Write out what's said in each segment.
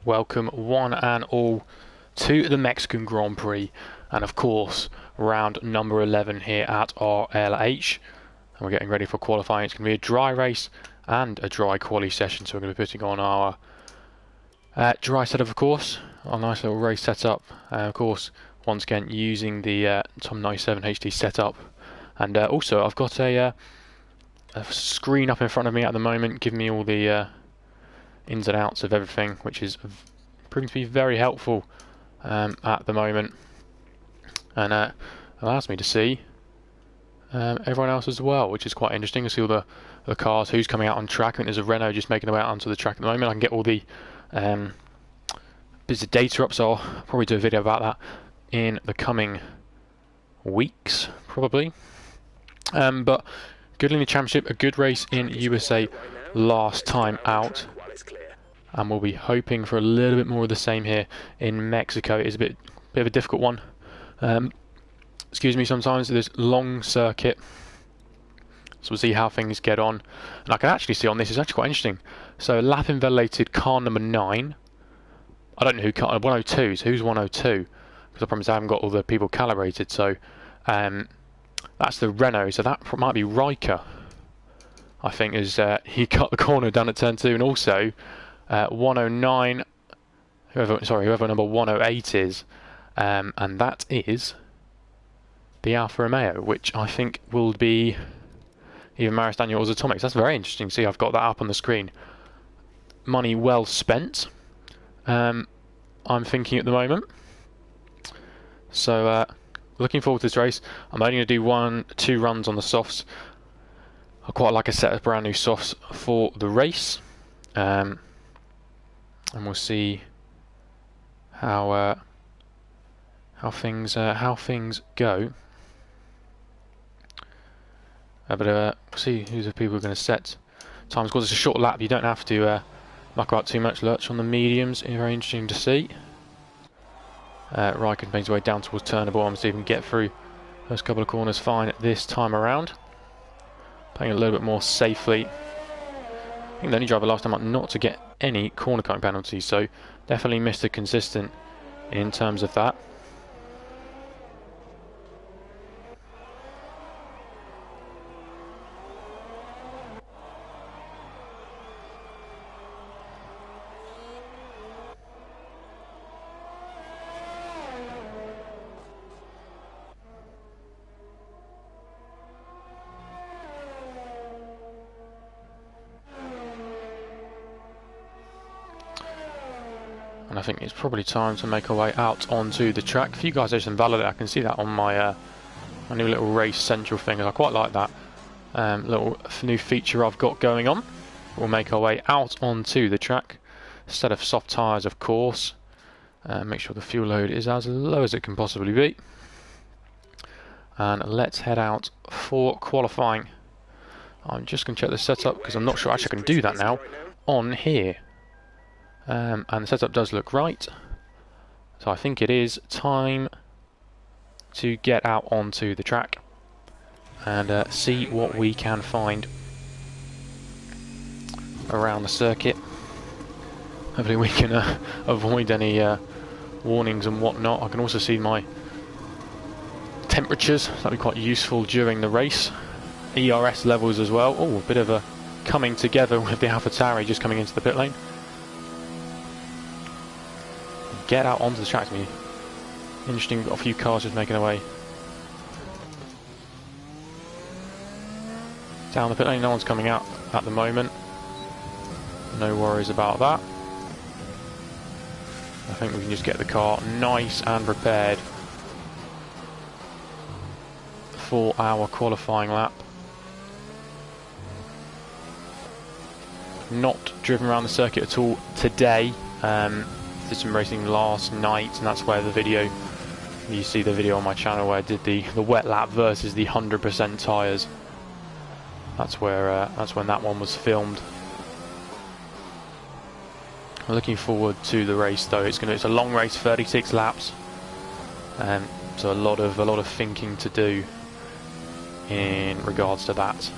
Welcome one and all to the Mexican Grand Prix, and of course round number 11 here at RLH, and we're getting ready for qualifying. It's going to be a dry race and a dry quali session, so we're going to be putting on our dry setup, of course, our nice little race setup, of course once again using the Tom 97 HD setup, and also I've got a screen up in front of me at the moment giving me all the ins and outs of everything, which is proving to be very helpful at the moment, and allows me to see everyone else as well, which is quite interesting to see all the cars, who's coming out on track. I think there's a Renault just making their way out onto the track at the moment. I can get all the bits of data up, so I'll probably do a video about that in the coming weeks, probably. But good in the championship, a good race in USA last time out, and we'll be hoping for a little bit more of the same here in Mexico. It is a bit of a difficult one. Excuse me, sometimes this long circuit, so we'll see how things get on. And I can actually see on this, it's actually quite interesting. So lap invalidated car number 9. I don't know who car 102. So who's 102? Because I promise I haven't got all the people calibrated. So that's the Renault. So that might be Riker, I think, as he cut the corner down at turn 2, and also 109, whoever number 108 is, and that is the Alfa Romeo, which I think will be either Maris Daniel or Atomics. That's very interesting. See, I've got that up on the screen. Money well spent, I'm thinking at the moment. So looking forward to this race. I'm only going to do 1-2 runs on the softs. I quite like a set of brand new softs for the race, and we'll see how things go. But we'll see who's the people who are going to set times. Because it's a short lap, you don't have to muck about too much. Lurch on the mediums, very interesting to see. Riker makes his way down towards turn the bottom, so he can get through those couple of corners fine this time around. Playing a little bit more safely. I think the only driver last time out not to get any corner cutting penalties, so definitely Mr. Consistent in terms of that. And I think it's probably time to make our way out onto the track. A few guys just invalidate. I can see that on my my new little race central thing. I quite like that little new feature I've got going on. We'll make our way out onto the track. Set of soft tyres, of course. Make sure the fuel load is as low as it can possibly be. And let's head out for qualifying. I'm just going to check the setup because I'm not sure actually I can do that now on here. And the setup does look right, so I think it is time to get out onto the track and see what we can find around the circuit. Hopefully we can avoid any warnings and whatnot. I can also see my temperatures, that'll be quite useful during the race. ERS levels as well. Oh, a bit of a coming together with the AlphaTauri just coming into the pit lane. Get out onto the track. It's interesting. We've got a few cars just making their way down the pit lane. No one's coming out at the moment. No worries about that. I think we can just get the car nice and prepared for our qualifying lap. Not driven around the circuit at all today. Did some racing last night, and that's where the video, you see the video on my channel where I did the wet lap versus the 100% tyres. That's where that's when that one was filmed. I'm looking forward to the race though. It's a long race, 36 laps, so a lot of thinking to do in regards to that.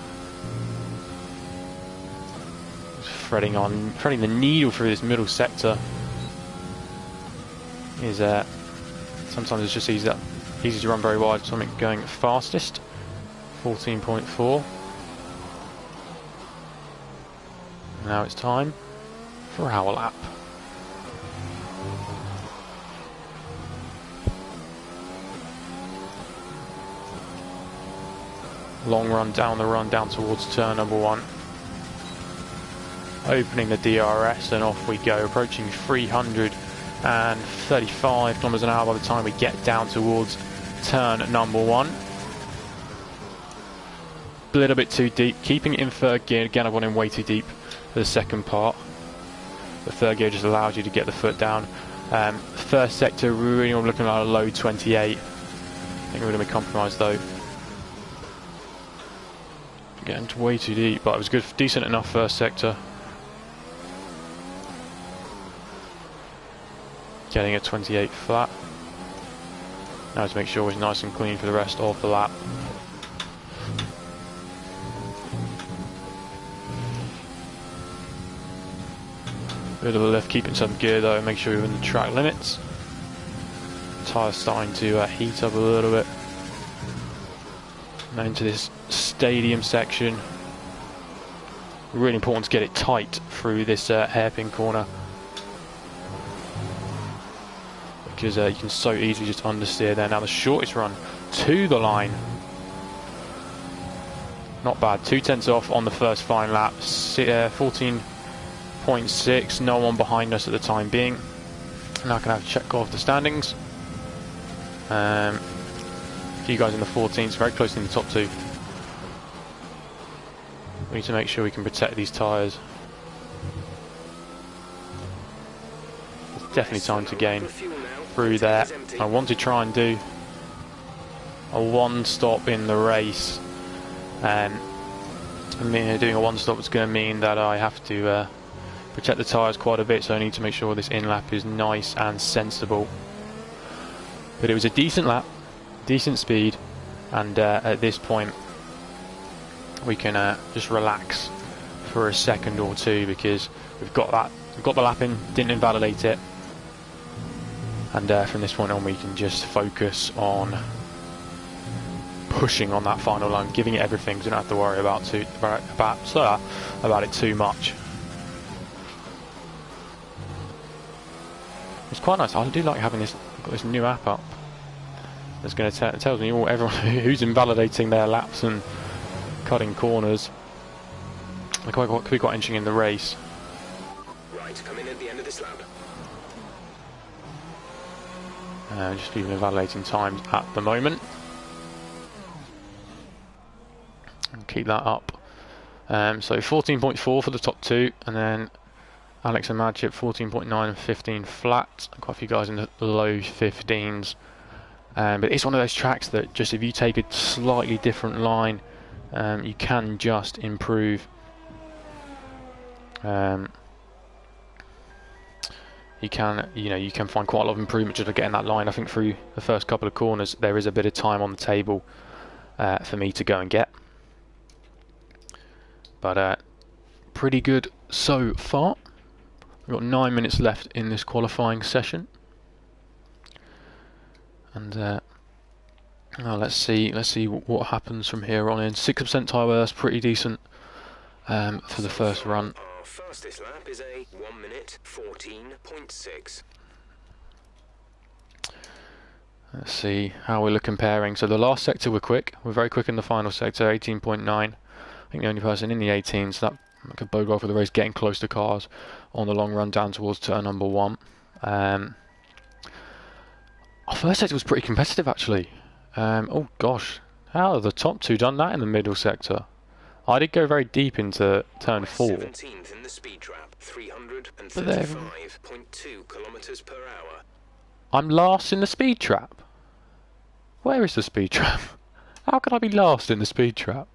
Threading the needle through this middle sector is sometimes it's just easy to run very wide. Something going fastest, 14.4. Now it's time for our lap. Long run down towards turn number 1. Opening the DRS and off we go, approaching 335 kilometers an hour by the time we get down towards turn number 1. A little bit too deep, keeping it in third gear. Again, I've gone in way too deep for the second part. The third gear just allows you to get the foot down. First sector, really I'm looking at a low 28. I think we're going to be compromised though. Getting way too deep, but it was good, decent enough first sector. Getting a 28 flat. Now to make sure it's nice and clean for the rest of the lap. Bit of a lift, keeping some gear though, make sure you're in the track limits. Tyres starting to heat up a little bit. Now into this stadium section. Really important to get it tight through this hairpin corner, because you can so easily just understeer there. Now the shortest run to the line. Not bad, 2/10 off on the first fine lap. 14.6, no one behind us at the time being. Now I can have a check off the standings. A few guys in the 14s, very close in the top 2. We need to make sure we can protect these tyres. There's definitely time to gain through there. I want to try and do a one stop in the race. I mean, doing a one stop is going to mean that I have to protect the tyres quite a bit, so I need to make sure this in lap is nice and sensible. But it was a decent lap, decent speed, and at this point we can just relax for a second or two, because we've got the lap in, didn't invalidate it, and from this point on we can just focus on pushing on that final line, giving it everything, so we don't have to worry about it too much. It's quite nice. I do like having this. Got this new app up. It's going to tells me everyone who's invalidating their laps and cutting corners. It could be quite interesting in the race. Right, come in at the end of this lap. Just even invalidating times at the moment. And keep that up. So 14.4 for the top 2, and then Alex and Madchip 14.9 and 15 flat. Quite a few guys in the low 15s. But it's one of those tracks that just if you take a slightly different line, you can just improve. You can find quite a lot of improvement just by getting that line. I think through the first couple of corners there is a bit of time on the table for me to go and get. But pretty good so far. We've got 9 minutes left in this qualifying session. And let's see what happens from here on in. 6% tyre wear, that's pretty decent for the first run. Our fastest lap is a 1 minute 14.6. Let's see how we're comparing. So the last sector we're quick. We're very quick in the final sector, 18.9. I think the only person in the 18s, so that could bode well for the race, getting close to cars on the long run down towards turn number 1. Our first sector was pretty competitive actually. Oh gosh, how have the top 2 done that in the middle sector? I did go very deep into turn 4. 17th in the speed trap, 335.2 kilometers per hour. I'm last in the speed trap. Where is the speed trap? How can I be last in the speed trap?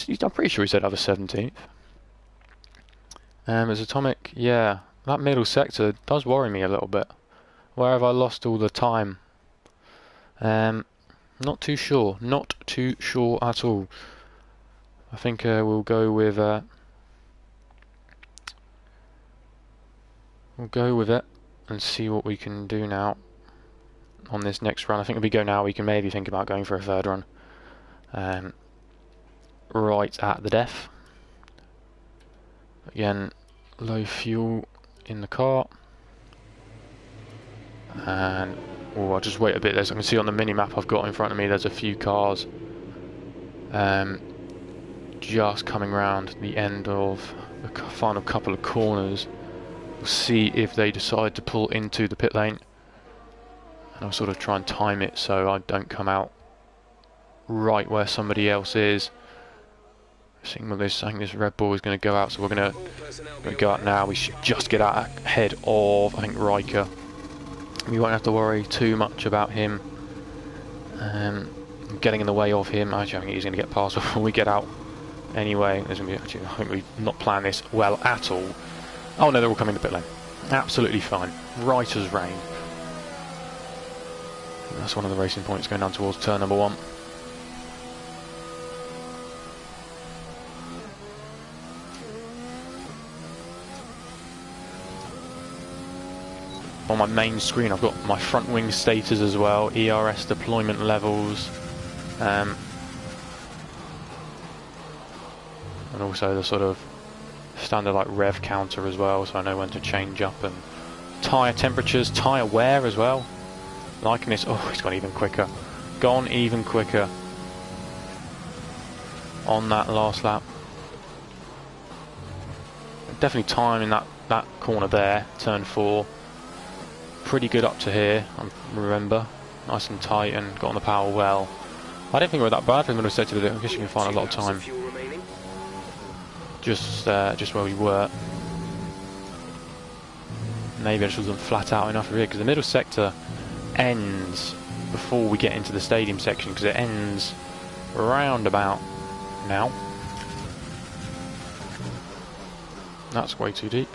I'm pretty sure he said I was 17th. As Atomic, yeah, that middle sector does worry me a little bit. Where have I lost all the time? Not too sure. Not too sure at all. I think we'll go with we'll go with it and see what we can do now on this next run. I think if we go now, we can maybe think about going for a third run. Right at the death. Again, low fuel in the car. And I'll just wait a bit. As I can see on the mini map I've got in front of me, there's a few cars just coming round the end of the final couple of corners. We'll see if they decide to pull into the pit lane, and I'll sort of try and time it so I don't come out right where somebody else is. I think this Red Bull is going to go out, so we're going to go out now. We should just get out ahead of, I think, Riker. We won't have to worry too much about him getting in the way of him. Actually, I think he's going to get past before we get out anyway. There's going to be, actually, I think we've not planned this well at all. Oh no, they're all coming to pit lane. Absolutely fine. Right as rain. That's one of the racing points going down towards turn number 1. On my main screen I've got my front wing status as well, ERS deployment levels, and also the sort of standard like rev counter as well, so I know when to change up, and tyre temperatures, tyre wear as well. Liking this. Oh, it's gone even quicker. Gone even quicker on that last lap. Definitely timing that corner there, turn 4. Pretty good up to here, remember. Nice and tight and got on the power well. I don't think we were that bad for the middle sector. I guess you can find a lot of time just where we were. Maybe I just wasn't flat out enough here, because the middle sector ends before we get into the stadium section, because it ends around about now. That's way too deep.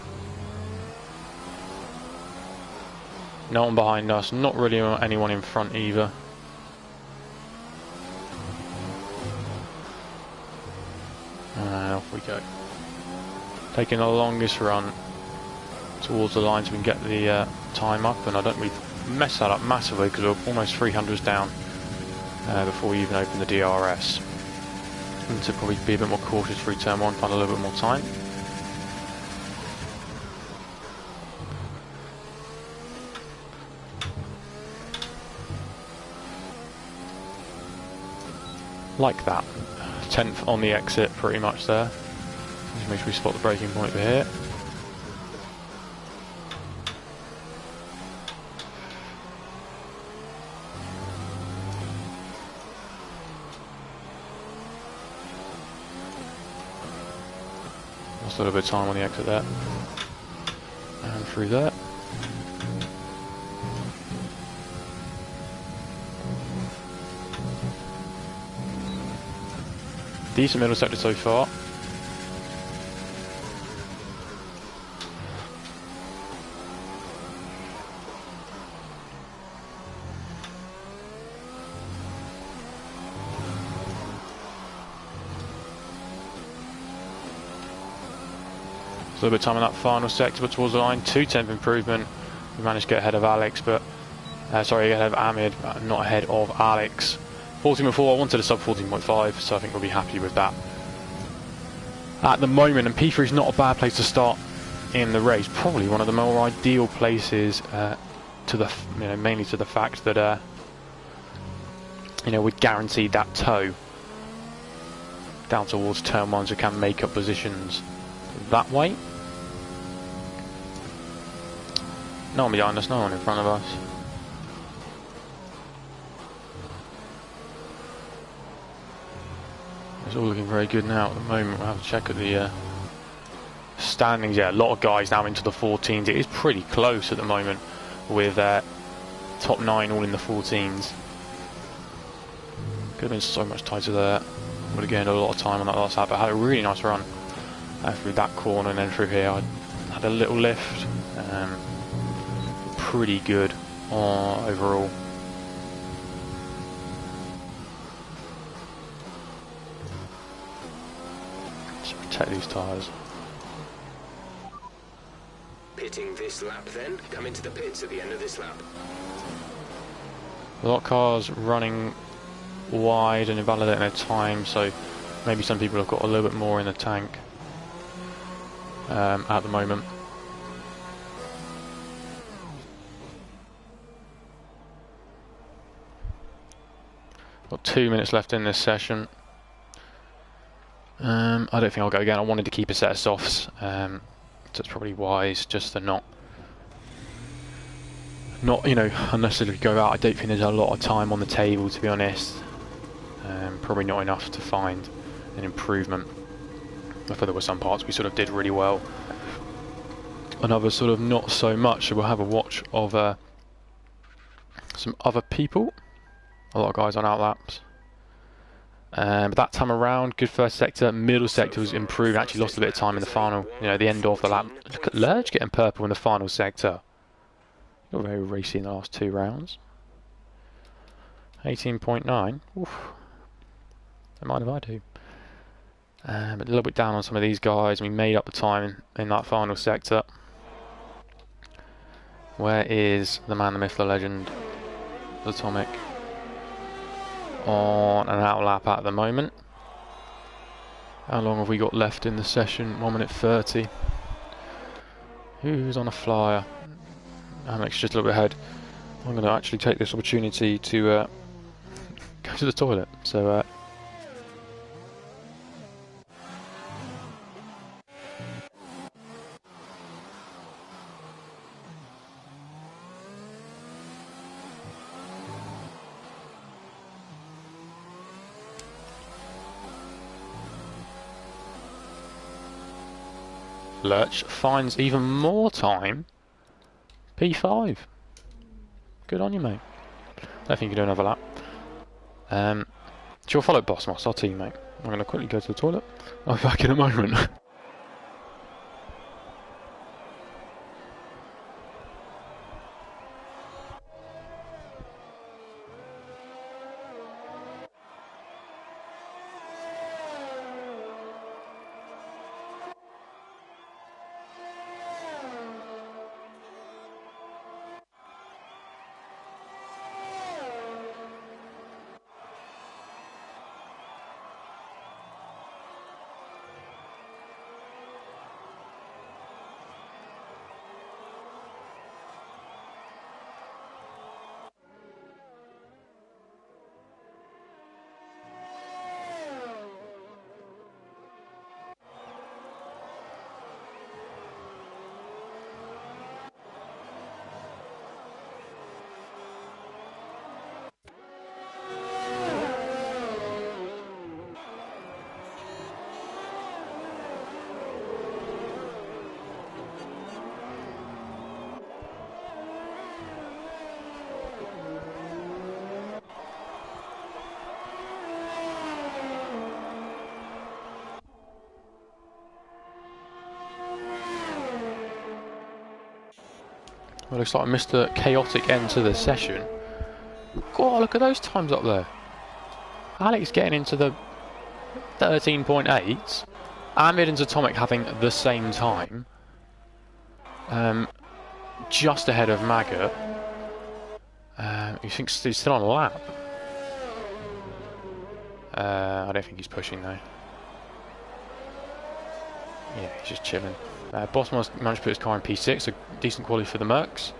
No one behind us, not really anyone in front either. And off we go. Taking the longest run towards the line so we can get the time up, and I don't really mess that up massively because we're almost 300s down before we even open the DRS. And to probably be a bit more cautious through turn 1, find a little bit more time. Like that. 10th on the exit, pretty much there. Just make sure we spot the braking point over here. Lost a little bit of time on the exit there. And through there. Decent middle sector so far. A little bit of time in that final sector, but towards the line, 2/10 improvement. We managed to get ahead of Alex, but sorry, ahead of Amid, but not ahead of Alex. 14.4, I wanted a sub 14.5, so I think we'll be happy with that at the moment. And P3 is not a bad place to start in the race. Probably one of the more ideal places, to the mainly to the fact that we're guaranteed that toe down towards turn 1, so we can make up positions that way. No one behind us, no one in front of us. It's all looking very good now at the moment. We'll have to check at the standings. Yeah, a lot of guys now into the 14s. It is pretty close at the moment with top 9 all in the 14s. Could have been so much tighter there. Would have gained a lot of time on that last lap, but had a really nice run through that corner and then through here. I had a little lift. Pretty good overall. Let's protect these tyres. hitting this lap then, come into the pits at the end of this lap. A lot of cars running wide and invalidating their time, so maybe some people have got a little bit more in the tank at the moment. Got 2 minutes left in this session. I don't think I'll go again. I wanted to keep a set of softs, so it's probably wise just to not you know, unnecessarily go out. I don't think there's a lot of time on the table, to be honest. Probably not enough to find an improvement. I thought there were some parts we sort of did really well, and others sort of not so much. So we'll have a watch of some other people. A lot of guys on outlaps. But that time around, good first sector. Middle sector was improved. Actually lost a bit of time in the final. You know, the end of the lap. Look at Lurch getting purple in the final sector. Not very racy in the last 2 rounds. 18.9. Oof. Don't mind if I do. But a little bit down on some of these guys. We made up the time in that final sector. Where is the man, the myth, the legend, Atomic? On an outlap at the moment. How long have we got left in the session? 1 minute 30. Who's on a flyer? Amic's just a little bit ahead. I'm going to actually take this opportunity to go to the toilet. So Lurch finds even more time. P5. Good on you, mate. I think you can do another lap. She'll follow Boss Moss, our teammate. I'm going to quickly go to the toilet. I'll be back in a moment. Well, looks like I missed a chaotic end to the session. God, look at those times up there. Alex getting into the 13.8s. Amid and Atomic having the same time. Just ahead of Maggot. You think he's still on a lap? I don't think he's pushing though. Yeah, he's just chilling. Boss managed to put his car in P6, a decent quality for the Mercs.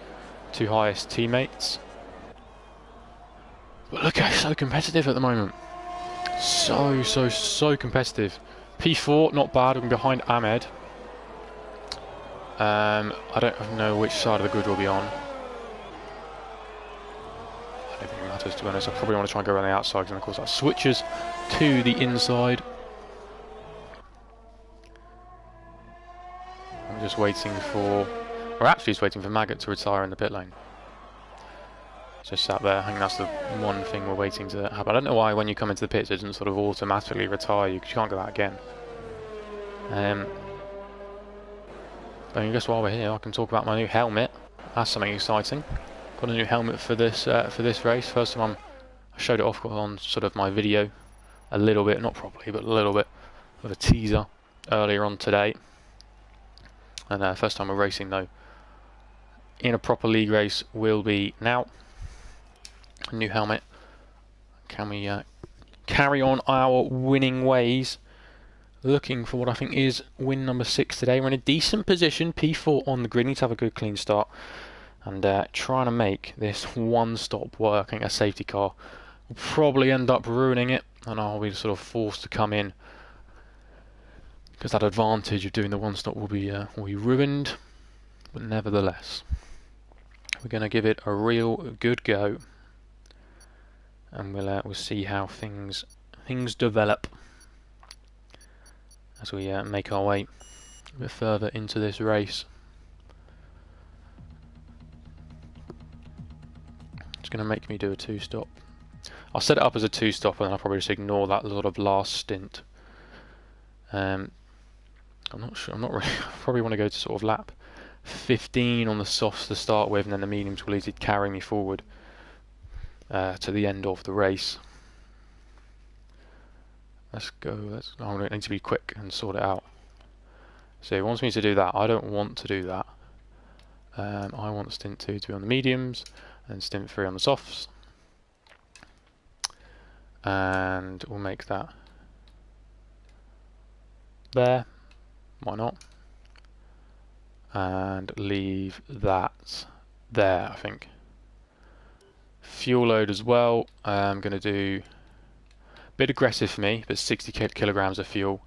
2 highest teammates. But look, it's so competitive at the moment. So competitive. P4, not bad, we're behind Ahmed. I don't know which side of the grid we'll be on. I don't think it matters, to be honest. I probably want to try and go around the outside, and of course that switches to the inside. I'm just waiting for... We're actually just waiting for Maggot to retire in the pit lane. Just sat there. I think that's the one thing we're waiting to happen. I don't know why when you come into the pits it doesn't sort of automatically retire you, because you can't go out again. But I guess while we're here I can talk about my new helmet. That's something exciting. Got a new helmet for this race. First time I showed it off on sort of my video a little bit, not properly, but a little bit of a teaser earlier on today. And first time we're racing though in a proper league race will be now. New helmet. Can we carry on our winning ways? Looking for what I think is win number 6 today. We're in a decent position, P4 on the grid. Need to have a good clean start and trying to make this one stop work. I think a safety car will probably end up ruining it, and I'll be sort of forced to come in because that advantage of doing the one stop will be ruined. But nevertheless, we're going to give it a real good go, and we'll see how things develop as we make our way a bit further into this race. It's going to make me do a 2-stop. I'll set it up as a 2-stop, and then I'll probably just ignore that sort of last stint. I'm not sure. I'm not really. I probably want to go to sort of lap 15 on the softs to start with, and then the mediums will easily carry me forward to the end of the race. Let's go. I need to be quick and sort it out. So he wants me to do that. I don't want to do that. I want stint 2 to be on the mediums and stint 3 on the softs. And we'll make that there. Why not? And leave that there, I think. Fuel load as well. I'm going to do a bit aggressive for me, but 60 kilograms of fuel.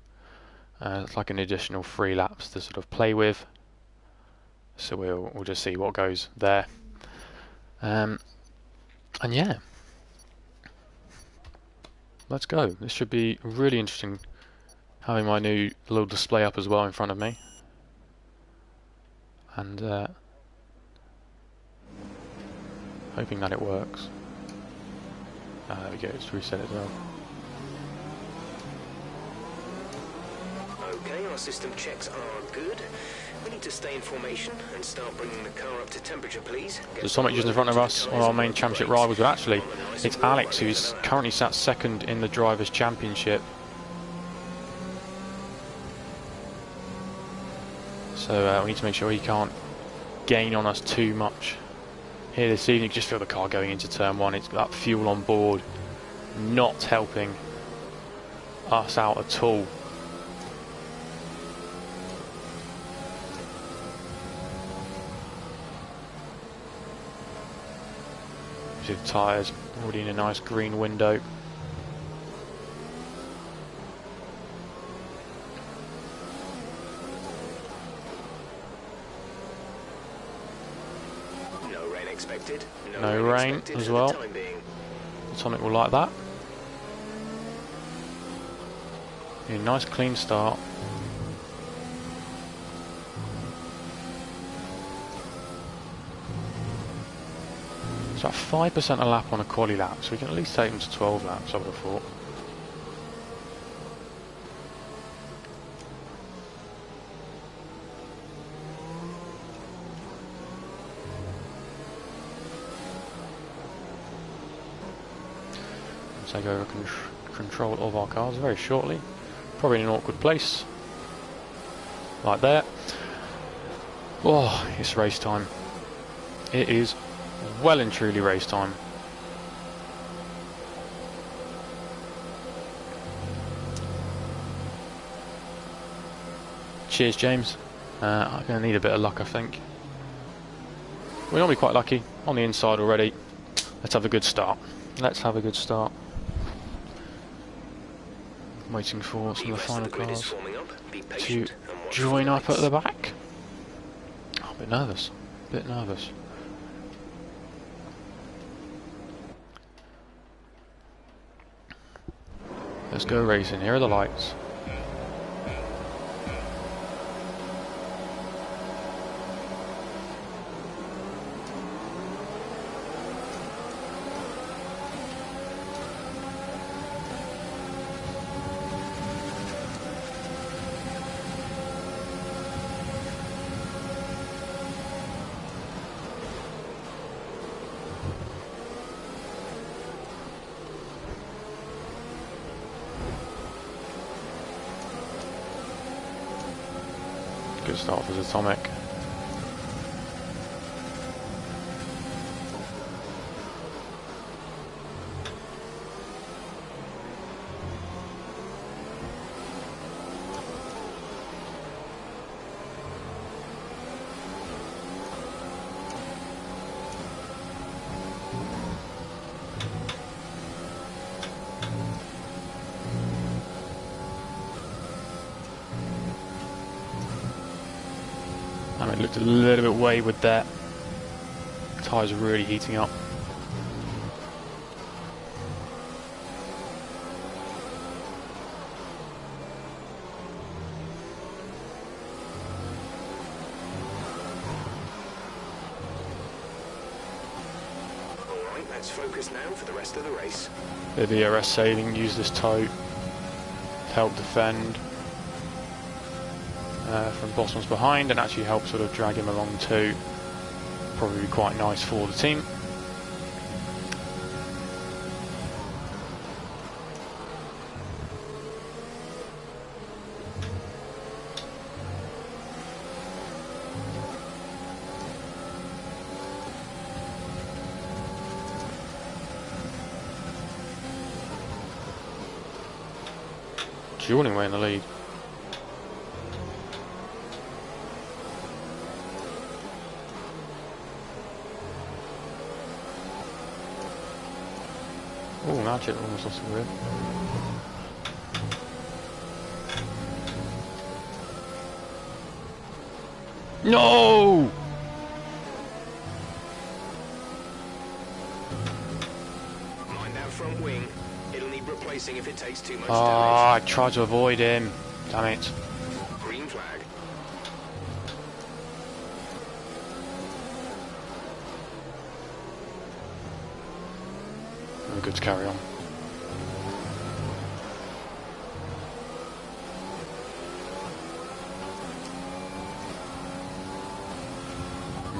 It's like an additional 3 laps to sort of play with. So we'll just see what goes there. And yeah, let's go. This should be really interesting, having my new little display up as well in front of me. And hoping that it works. There we go, let's reset it as well. Okay, our system checks are good. We need to stay in formation and start bringing the car up to temperature, please. There's Tomic just in front of us, one of our main championship rivals, but actually it's Alex who's currently sat second in the Drivers' Championship. So we need to make sure he can't gain on us too much here this evening. Just feel the car going into turn 1. It's got that fuel on board, not helping us out at all. Tyres already in a nice green window. No rain expected. No rain as well. Atomic will like that. A nice clean start. It's about 5% a lap on a quali lap, so we can at least take them to 12 laps, I would have thought. We'll take over control of our cars very shortly. Probably in an awkward place. Like there. Oh, it's race time. It is well and truly race time. Cheers, James. I'm going to need a bit of luck, I think. We're normally quite lucky on the inside already. Let's have a good start. Let's have a good start. Waiting for some of the final cars to join up at the back. Oh, a bit nervous. A bit nervous. Let's go racing. Here are the lights. Good start for Atomic. It looked a little bit wayward there. Tyres are really heating up. Alright, let's focus now for the rest of the race. The DRS saving, use this toe to help defend from Bosman's behind and actually help sort of drag him along too. Probably quite nice for the team. Jawing away in the lead. Oh, now Chip almost lost the wheel. No! Mind that front wing. It'll need replacing if it takes too much Oh, damage. I tried to avoid him. Damn it. Green flag. We're good to carry on.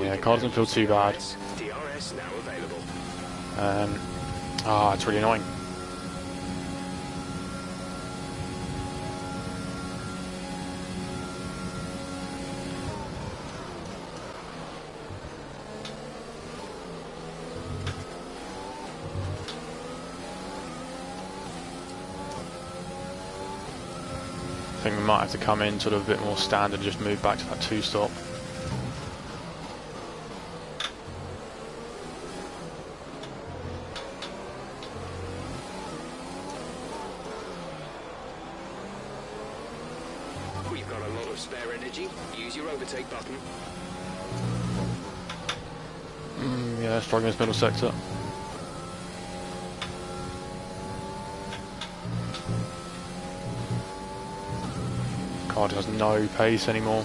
Yeah, car doesn't feel too bad. DRS now available. It's really annoying. I think we might have to come in sort of a bit more standard and just move back to that 2-stop. We've got a lot of spare energy. Use your overtake button. Yeah, struggling in this middle sector. Car has no pace anymore.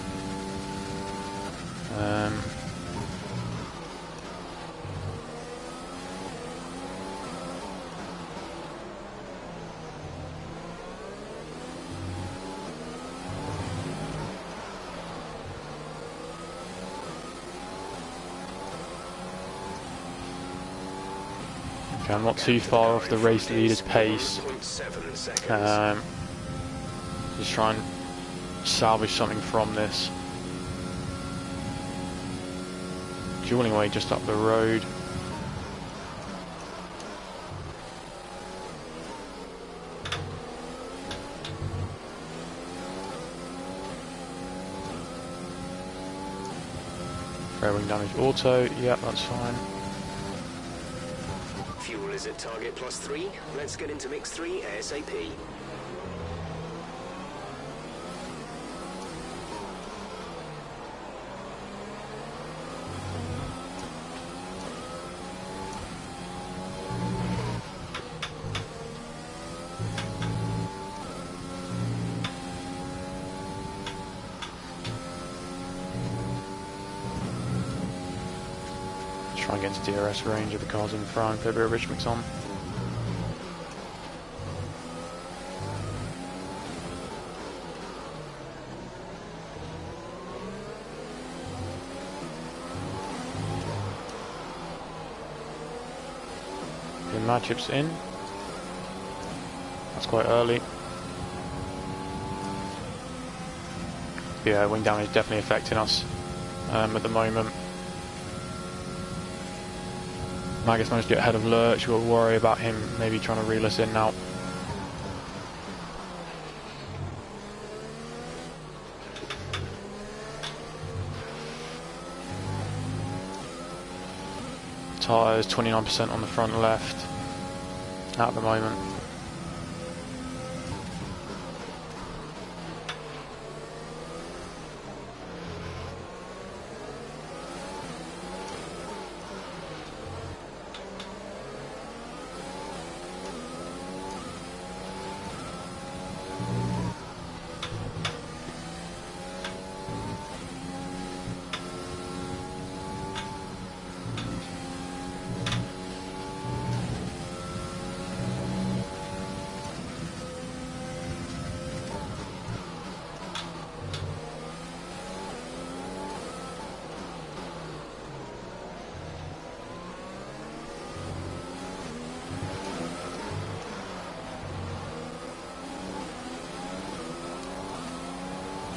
Okay, I'm not too far off the race leader's pace. 1.7 seconds. Just try and salvage something from this. Dueling away just up the road. Fairing damage auto, yep, that's fine. Fuel is at target +3. Let's get into mix 3 ASAP. Try and get into DRS range of the cars in front, put a bit of rich mix on. Okay, mad chips in. That's quite early. Yeah, wing damage is definitely affecting us at the moment. Magus managed to get ahead of Lurch. We'll worry about him maybe trying to reel us in now. Tyres 29% on the front left at the moment.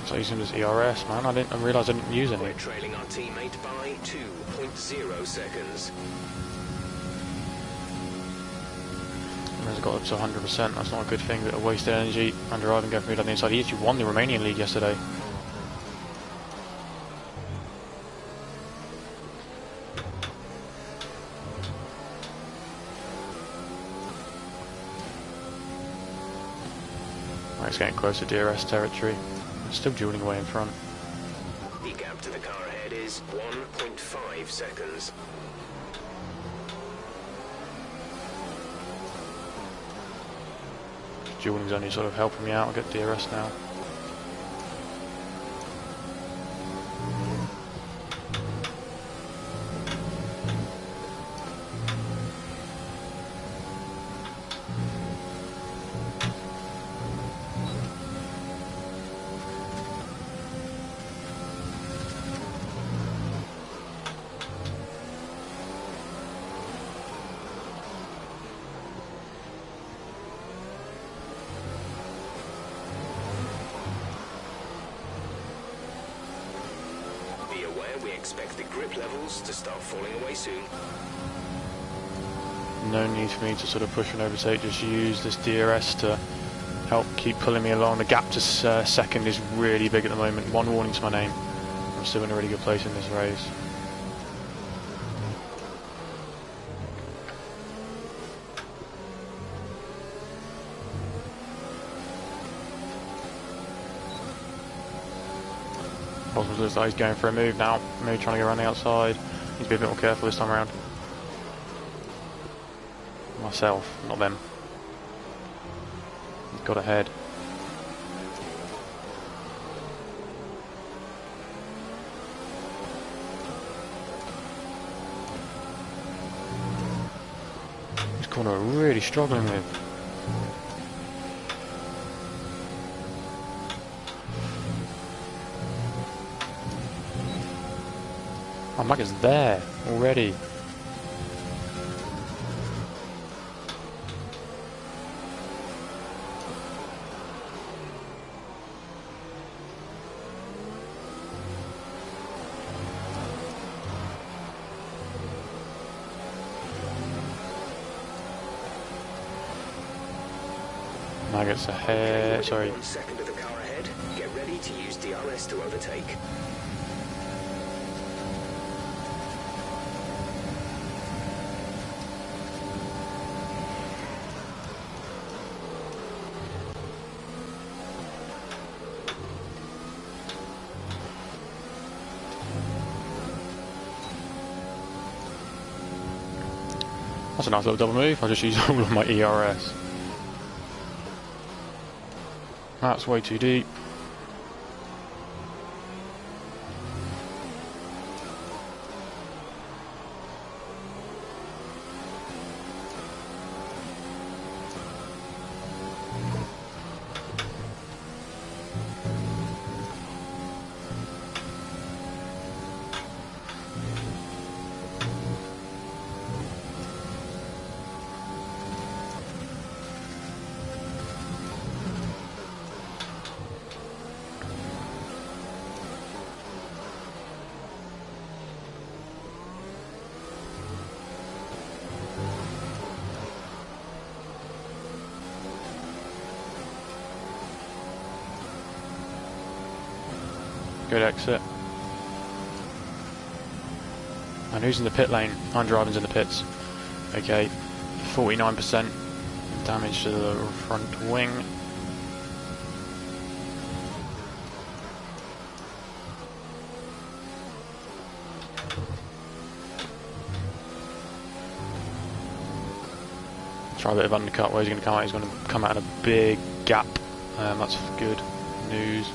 So using this ERS, man. I realised I didn't use any. We're trailing our teammate by 2.0 seconds. He's got up to 100%. That's not a good thing. Bit of wasted energy. Underdriving going through down the inside. He actually won the Romanian league yesterday. Right, it's getting close to DRS territory. Still dueling away in front. The gap to the car ahead is 1.5 seconds. Dueling's only sort of helping me out. I'll get DRS now. We expect the grip levels to start falling away soon. No need for me to sort of push and overtake, just use this DRS to help keep pulling me along. The gap to second is really big at the moment. One warning to my name. I'm still in a really good place in this race. Looks like he's going for a move now. Maybe trying to go around the outside. Need to be a bit more careful this time around. Myself, not them. He's got ahead. This corner we're really struggling with. Oh, Mike is there already. Maggots ahead. Sorry. 1 second of the car ahead. Get ready to use DRS to overtake. That's a nice little double move. I'll just use all of my ERS. That's way too deep. Good exit. And who's in the pit lane? Underdriving's in the pits. Okay, 49% damage to the front wing. Try a bit of undercut. Where's he going to come out? He's going to come out in a big gap. That's good news.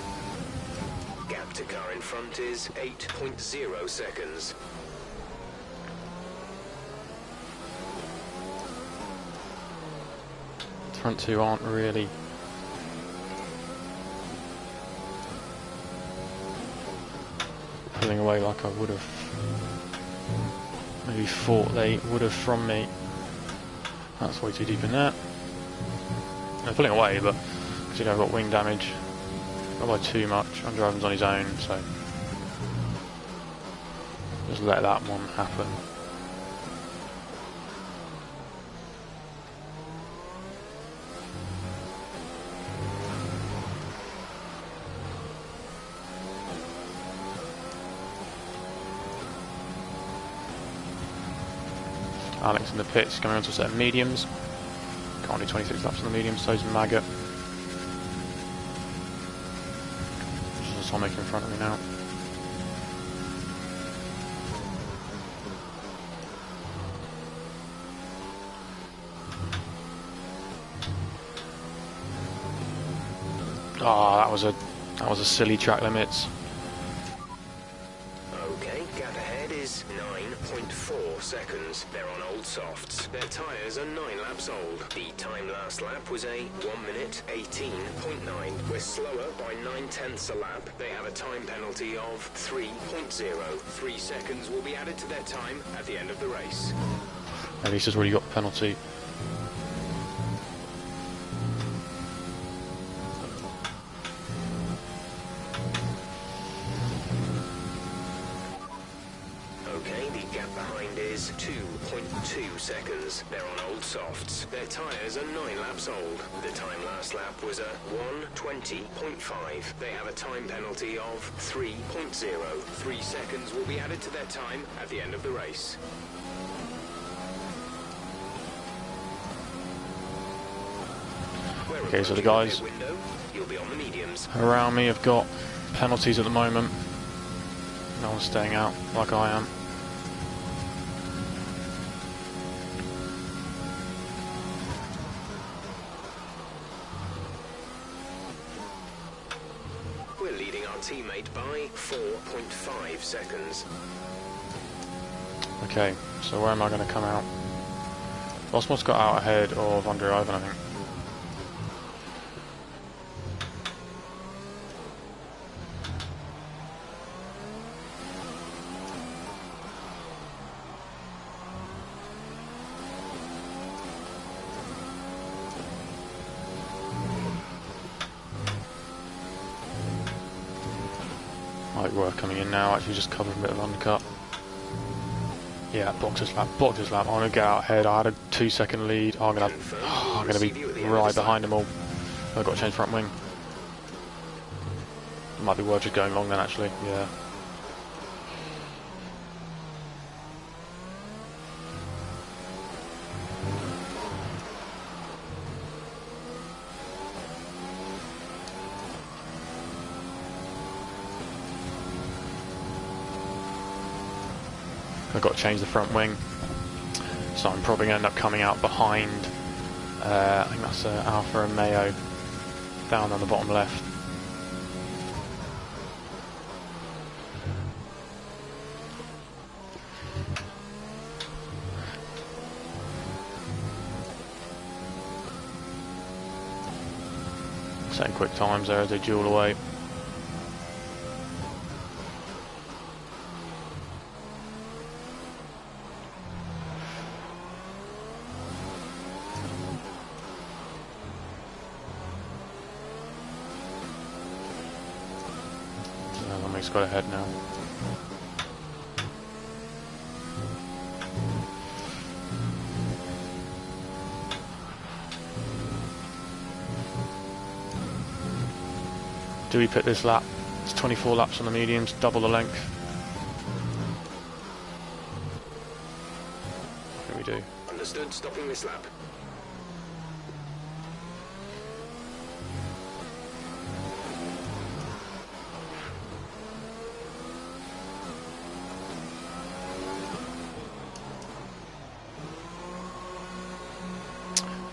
Gap to car in front is 8.0 seconds. Front two aren't really pulling away like I would have maybe thought they would have from me. That's way too deep in that. They're pulling away, but considering I've got wing damage, Not by too much. Undriven's on his own, so just let that one happen. Alex in the pits, coming onto a set of mediums. Can't do 26 laps on the mediums, so's Maggot. There's a Sonic in front of me now. Ah, that was a silly track limits. Okay, gap ahead is 9.4 seconds. They're on old softs. Their tyres are 9 laps old. The time last lap was a 1 minute 18.9. We're slower by 9/10ths a lap. They have a time penalty of 3.0. 3 seconds will be added to their time at the end of the race. At least has already got a penalty. Okay, the gap behind is 2.2 seconds. They're on old softs. Their tyres are 9 laps old. The time last lap was a 1:20.5. They have a time penalty of 3.0. 3 seconds will be added to their time at the end of the race. Okay, so the guys around me have got penalties at the moment. No one's staying out like I am. We're leading our teammate by 4.5 seconds. Okay, so where am I going to come out? Osmos got out ahead of Undriven, I think. Like we're coming in now, actually just covering a bit of undercut. Yeah, boxer's lap. I'm gonna get out ahead. I had a 2-second lead. I'm gonna be right behind them all. I've got to change front wing. Might be worth just going long then, actually. Yeah. I've got to change the front wing, so I'm probably going to end up coming out behind, I think that's Alpha and Mayo, down on the bottom left. Setting quick times there as they duel away. He's got ahead now. Do we pit this lap? It's 24 laps on the mediums, double the length. I think we do. Understood, stopping this lap.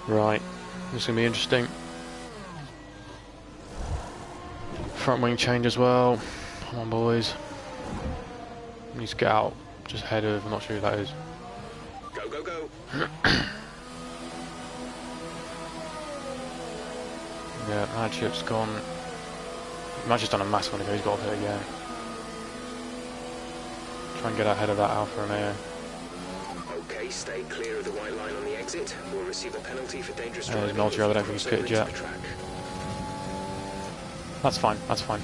Right, this is going to be interesting. Front wing change as well. Come on, boys. Need to get out just ahead of, I'm not sure who that is. Go, go, go. Yeah, Madship's gone. Madship's done a massive one ago, he's got off it again. Try and get ahead of that Alpha Romeo. Okay, stay clear of the white line on the exit. We'll receive a penalty for dangerous There's driving. Nolgio, I don't think he's pitted yet. That's fine, that's fine.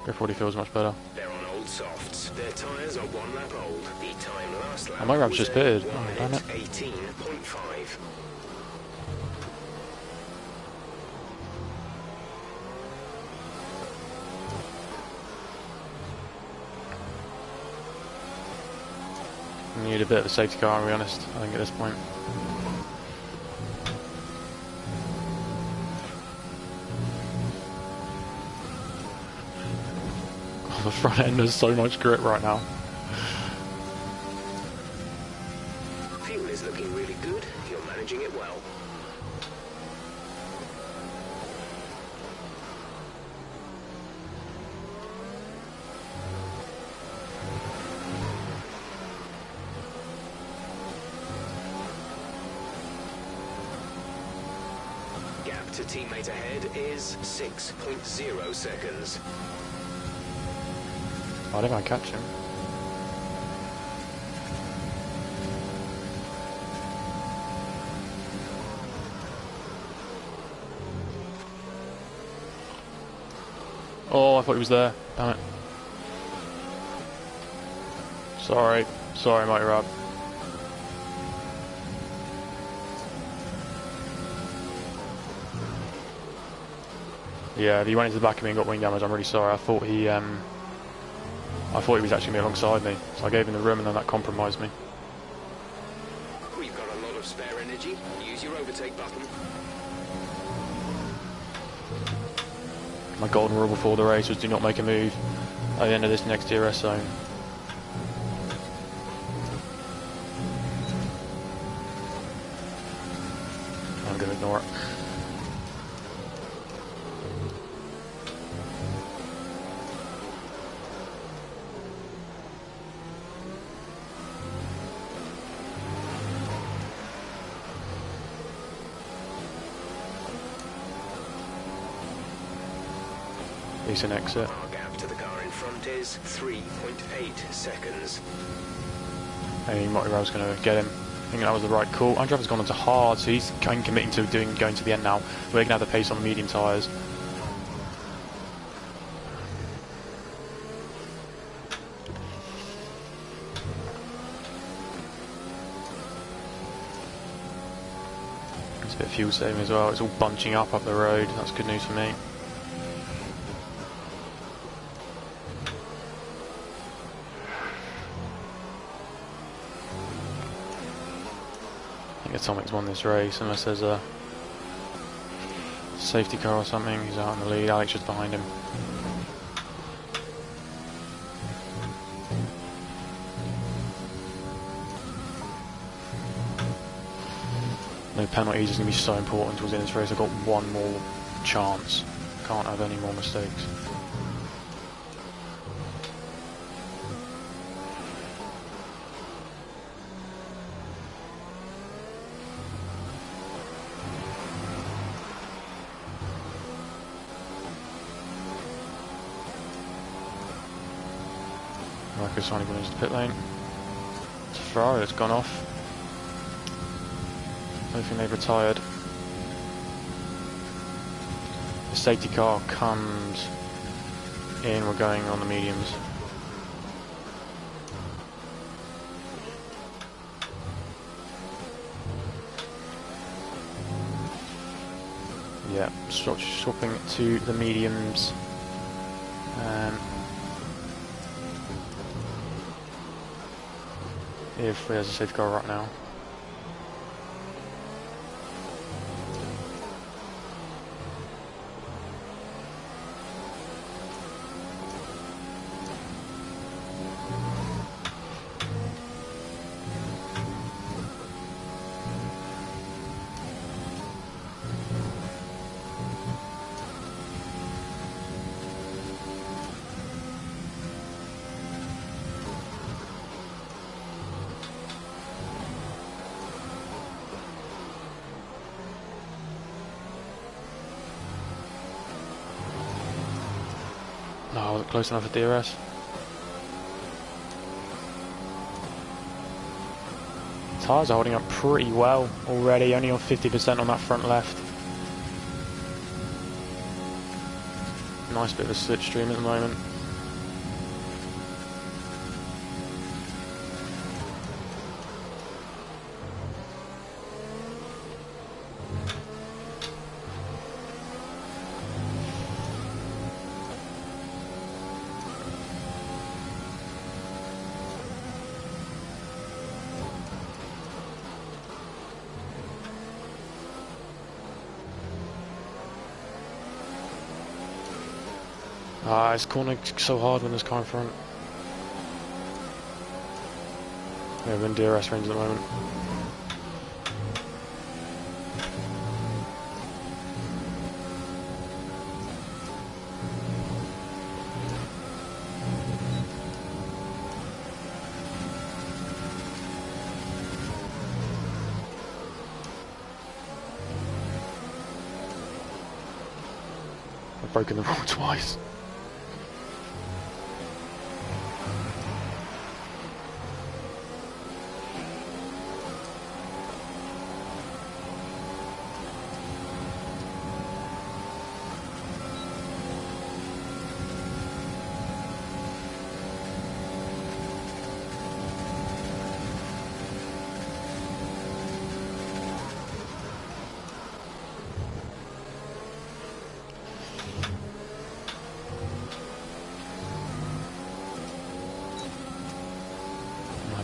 Go 40 feels much better. They're on old softs. Their tyres are 1 lap old. The time last lap Oh, my rap's was just pitted. 1 Oh, damn minute it. 18.5. Need a bit of a safety car, to be honest, I think, at this point. Oh, the front end has so much grip right now. Fuel is looking really good. You're managing it well. Gap to teammate ahead is 6.0 seconds. Oh, I didn't mind catch him. Oh, I thought he was there. Damn it. Sorry. Sorry, Mighty Rob. Yeah, if he went into the back of me and got wing damage, I'm really sorry. I thought he was actually alongside me, so I gave him the room and then that compromised me. We've got a lot of spare energy. Use your overtake button. My golden rule before the race was do not make a move at the end of this next DRS zone. I'm going to ignore it. Decent exit. Our gap to the car in front is 3.8 seconds. Hey, Mighty Rob's going to get him. I think that was the right call. Andrew has gone onto hard, so he's kind of committing to going to the end now. We're going to have the pace on the medium tyres. It's a bit of fuel saving as well. It's all bunching up the road. That's good news for me. I think Atomic's won this race unless there's a safety car or something. He's out in the lead. Alex just behind him. No penalties is going to be so important towards the end of this race. I've got one more chance. Can't have any more mistakes. Marco's finally gone into the pit lane. It's a Ferrari that's gone off. I think they've retired. The safety car comes in, we're going on the mediums. Yeah, swapping to the mediums. If there's a safety car right now. No, I wasn't close enough for DRS. Tyres are holding up pretty well already, only on 50% on that front left. Nice bit of a slipstream at the moment. Ah, it's cornering so hard when there's car in front. Yeah, we're in DRS range at the moment. I've broken the rule twice.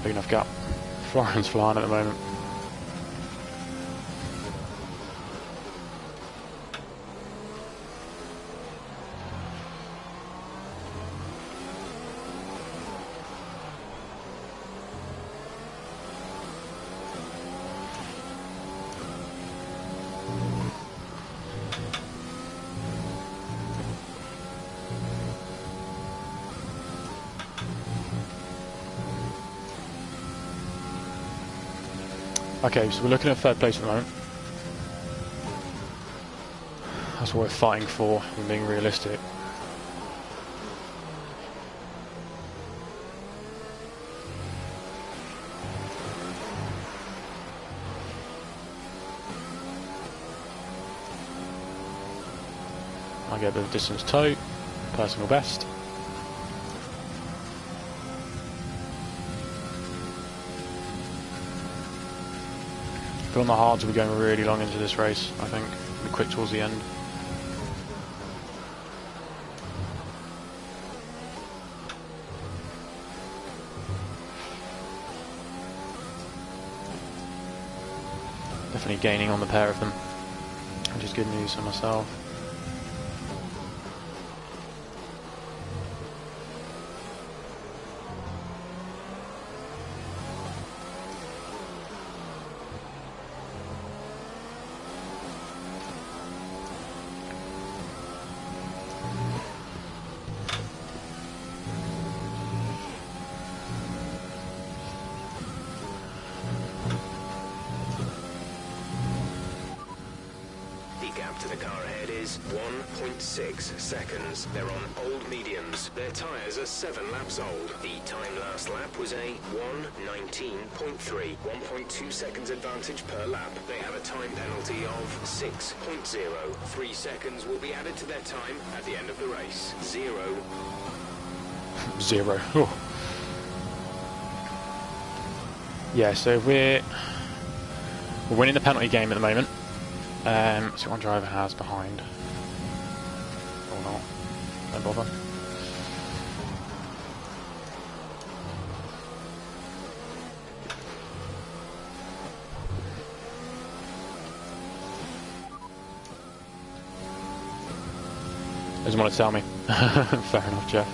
Big enough gap. Florian's flying at the moment. Okay, so we're looking at third place at the moment. That's what we're fighting for, and being realistic. I get the distance toe, personal best. But on the hards we're going really long into this race, I think. We're quick towards the end. Definitely gaining on the pair of them, which is good news for myself. To the car ahead is 1.6 seconds. They're on old mediums. Their tyres are 7 laps old. The time last lap was a 1:19.3. 1.2 seconds advantage per lap. They have a time penalty of 6.0. 3 seconds will be added to their time at the end of the race. 0. Oh. Yeah, so we're winning the penalty game at the moment. See what one driver has behind. Or not. Don't bother. Doesn't want to tell me. Fair enough, Jeff.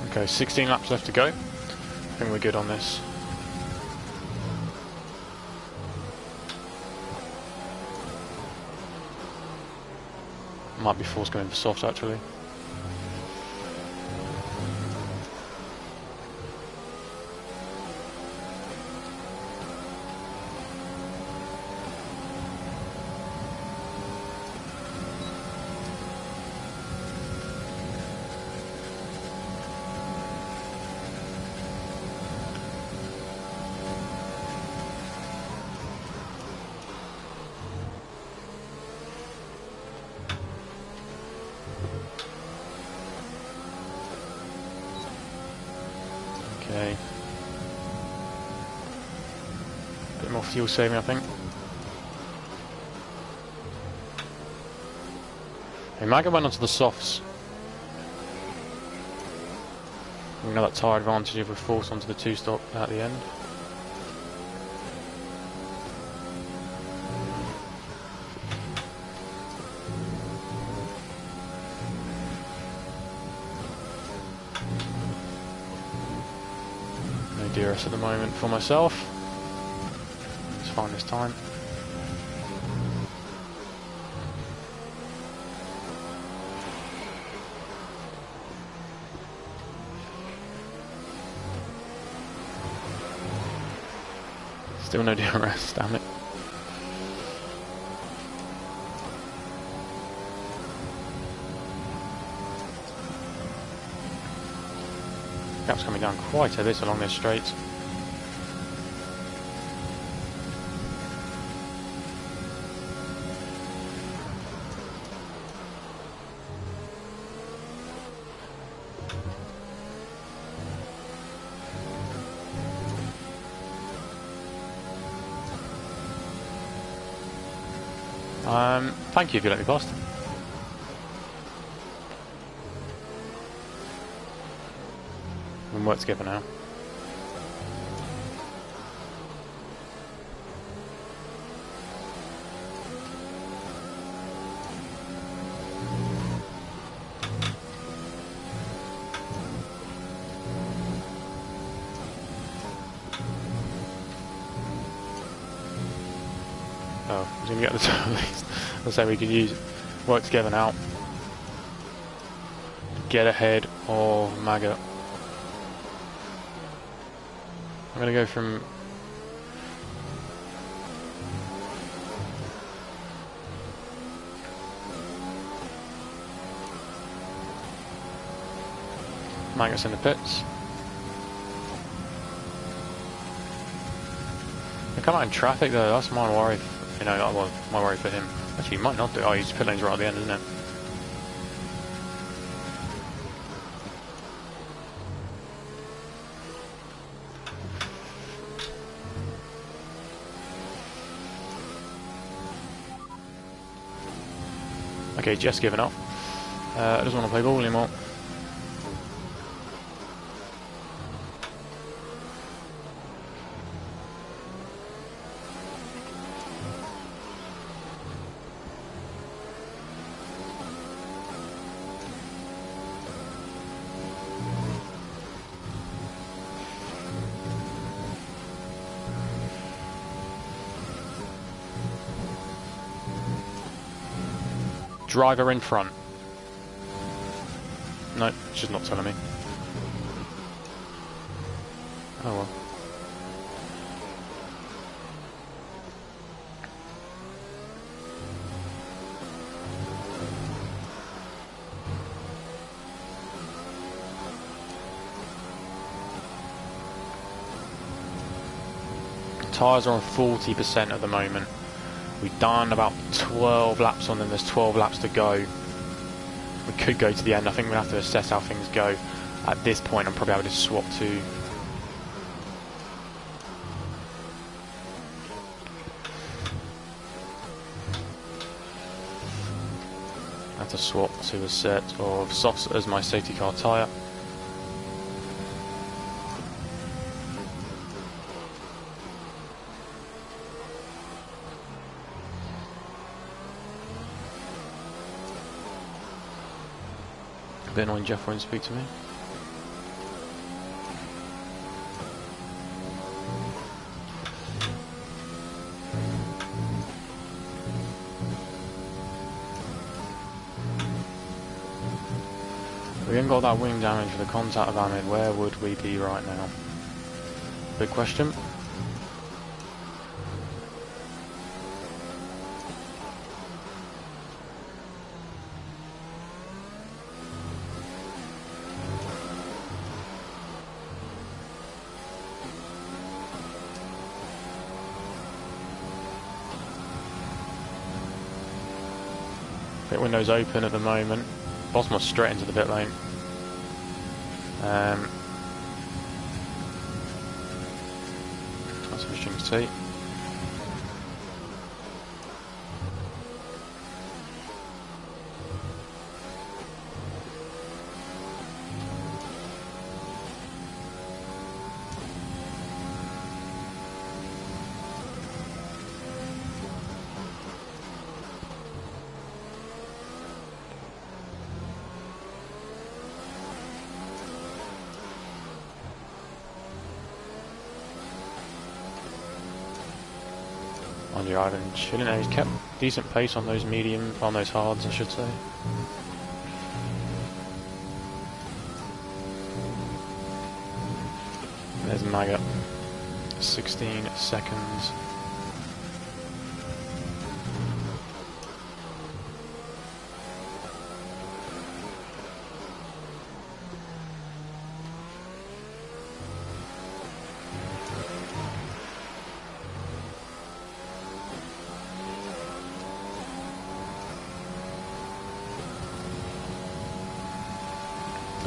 Okay, 16 laps left to go. I think we're good on this. Might be forced going for softs actually. Okay. Bit more fuel saving, I think. Hey, Maga went onto the softs. We know that tyre advantage if we're forced onto the two-stop at the end. No DRS at the moment for myself. It's fine this time. Still no DRS, damn it. Gap's coming down quite a bit along this straight. Thank you if you let me past. We can work together now. Oh, I didn't get the turn at least. Let's say we could work together now. Get ahead of Maga. I'm gonna go from Maga's in the pits. They come out in traffic though, that's my worry. You know, well, my worry for him. Actually, he might not do. Oh, his pit lane's right at the end, isn't it? Okay, Jeff's given up. Doesn't want to play ball anymore. Driver in front. No, she's not telling me. Oh well. Tyres are on 40% at the moment. We've done about 12 laps on them, there's 12 laps to go. We could go to the end, I think we'll have to assess how things go. At this point I'm probably able to swap to... I have to swap to a set of softs as my safety car tyre. A bit annoying Jeff won't speak to me. we hadn't got that wing damage for the contact of Ahmed, where would we be right now? Big question. Pit window's open at the moment. Bosmo's straight into the pit lane. That's interesting to see. On your island, chilling. He's kept decent pace on those hards, I should say. There's Maggot. 16 seconds.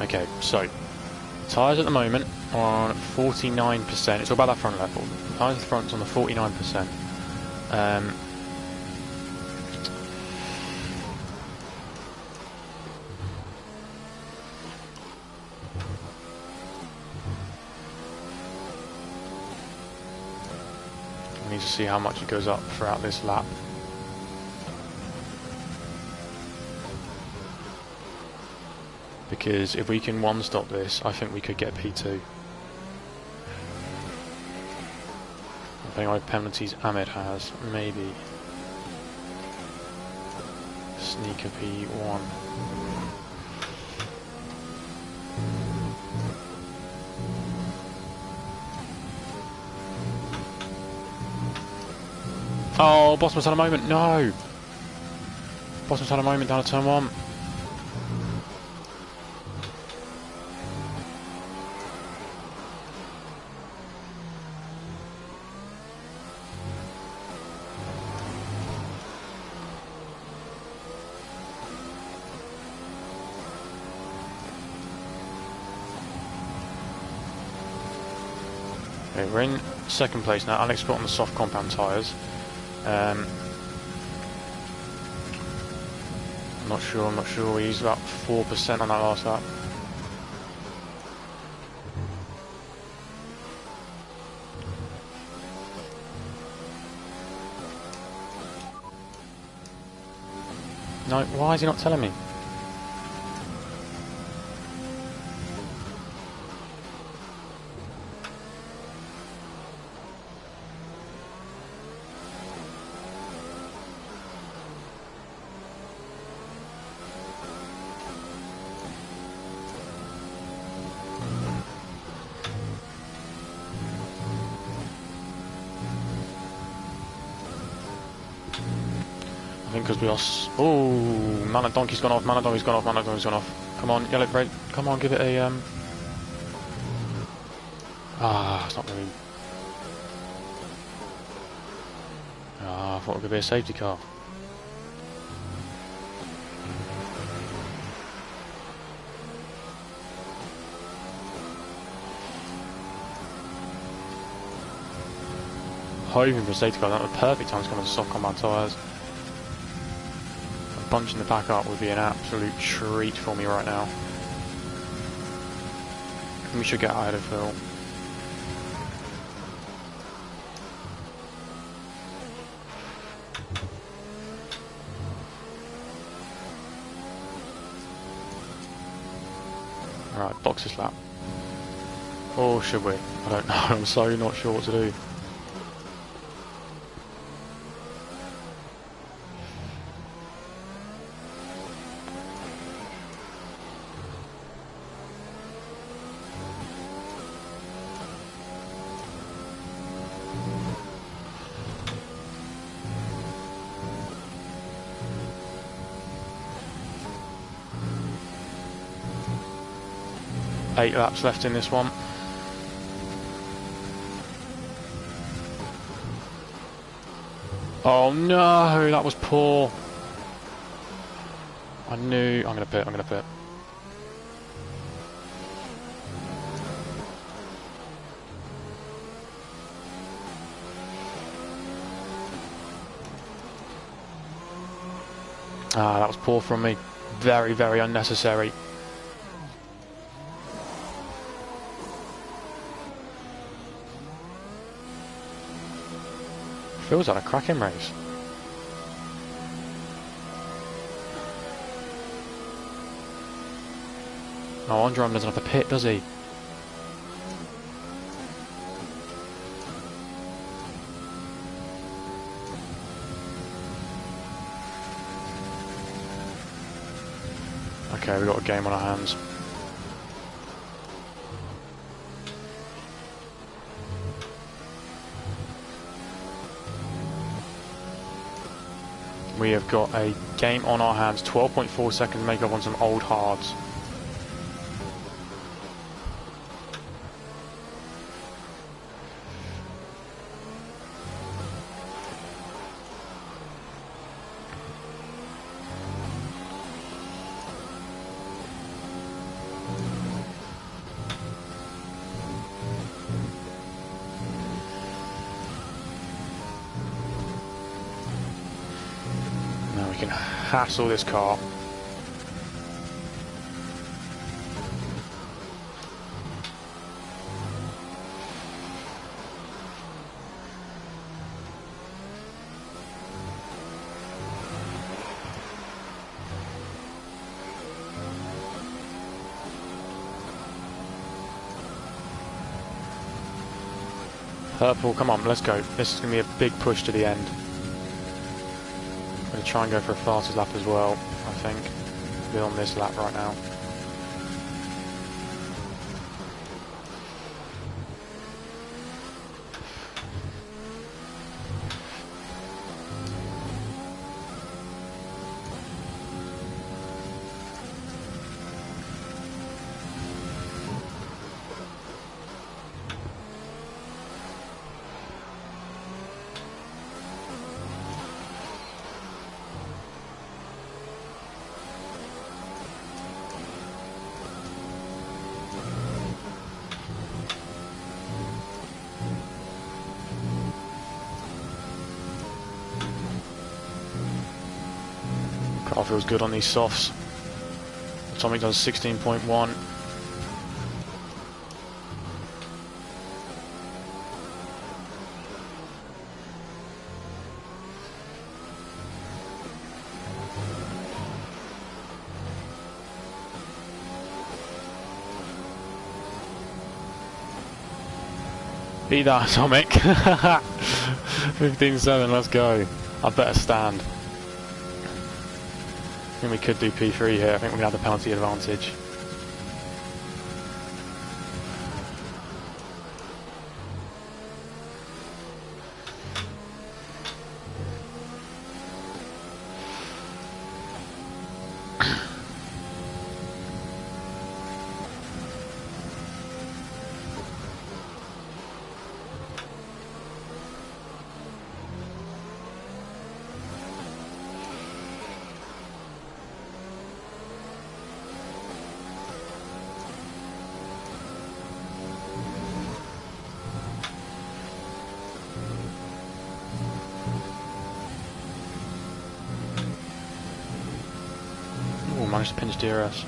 Okay, so tyres at the moment on 49%. It's all about that front level. Tyres at the front's on the 49%. We need to see how much it goes up throughout this lap. Because if we can one-stop this, I think we could get P2. Depending on what penalties Ahmed has, maybe sneak a P1. Oh, Bosman's had a moment. No! Bosman's had a moment down at turn 1. Okay, we're in second place now. Alex put on the soft compound tyres. I'm not sure. He's about 4% on that last lap. No, why is he not telling me? I think because we lost. Oh, Mana Donkey's gone off. Mana Donkey's gone off. Come on, yellow break. Come on, give it a it's not going to be. I thought it could be a safety car. Hoping for a safety car. That was the perfect time to come on the soft compound tyres. Bunching the pack up would be an absolute treat for me right now. We should get ahead of Phil. Alright, box this lap. Or should we? I don't know, I'm so not sure what to do. 8 laps left in this one. Oh no, that was poor. I knew. I'm going to pit, I'm going to pit. Ah, that was poor from me. Very, very unnecessary. Feels like a cracking race. Oh, Androm doesn't have to pit, does he? Okay, we've got a game on our hands. We have got a game on our hands. 12.4 seconds make up on some old hards. Can hassle this car. Purple, come on, let's go. This is going to be a big push to the end. I'm going to try and go for a fastest lap as well, I think. We're on this lap right now. Car feels good on these softs. Atomic does 16.1. Beat that, Atomic. 15.7, let's go. I better stand. I think we could do P3 here. I think we're going to have the penalty advantage. Managed to pinch DRS.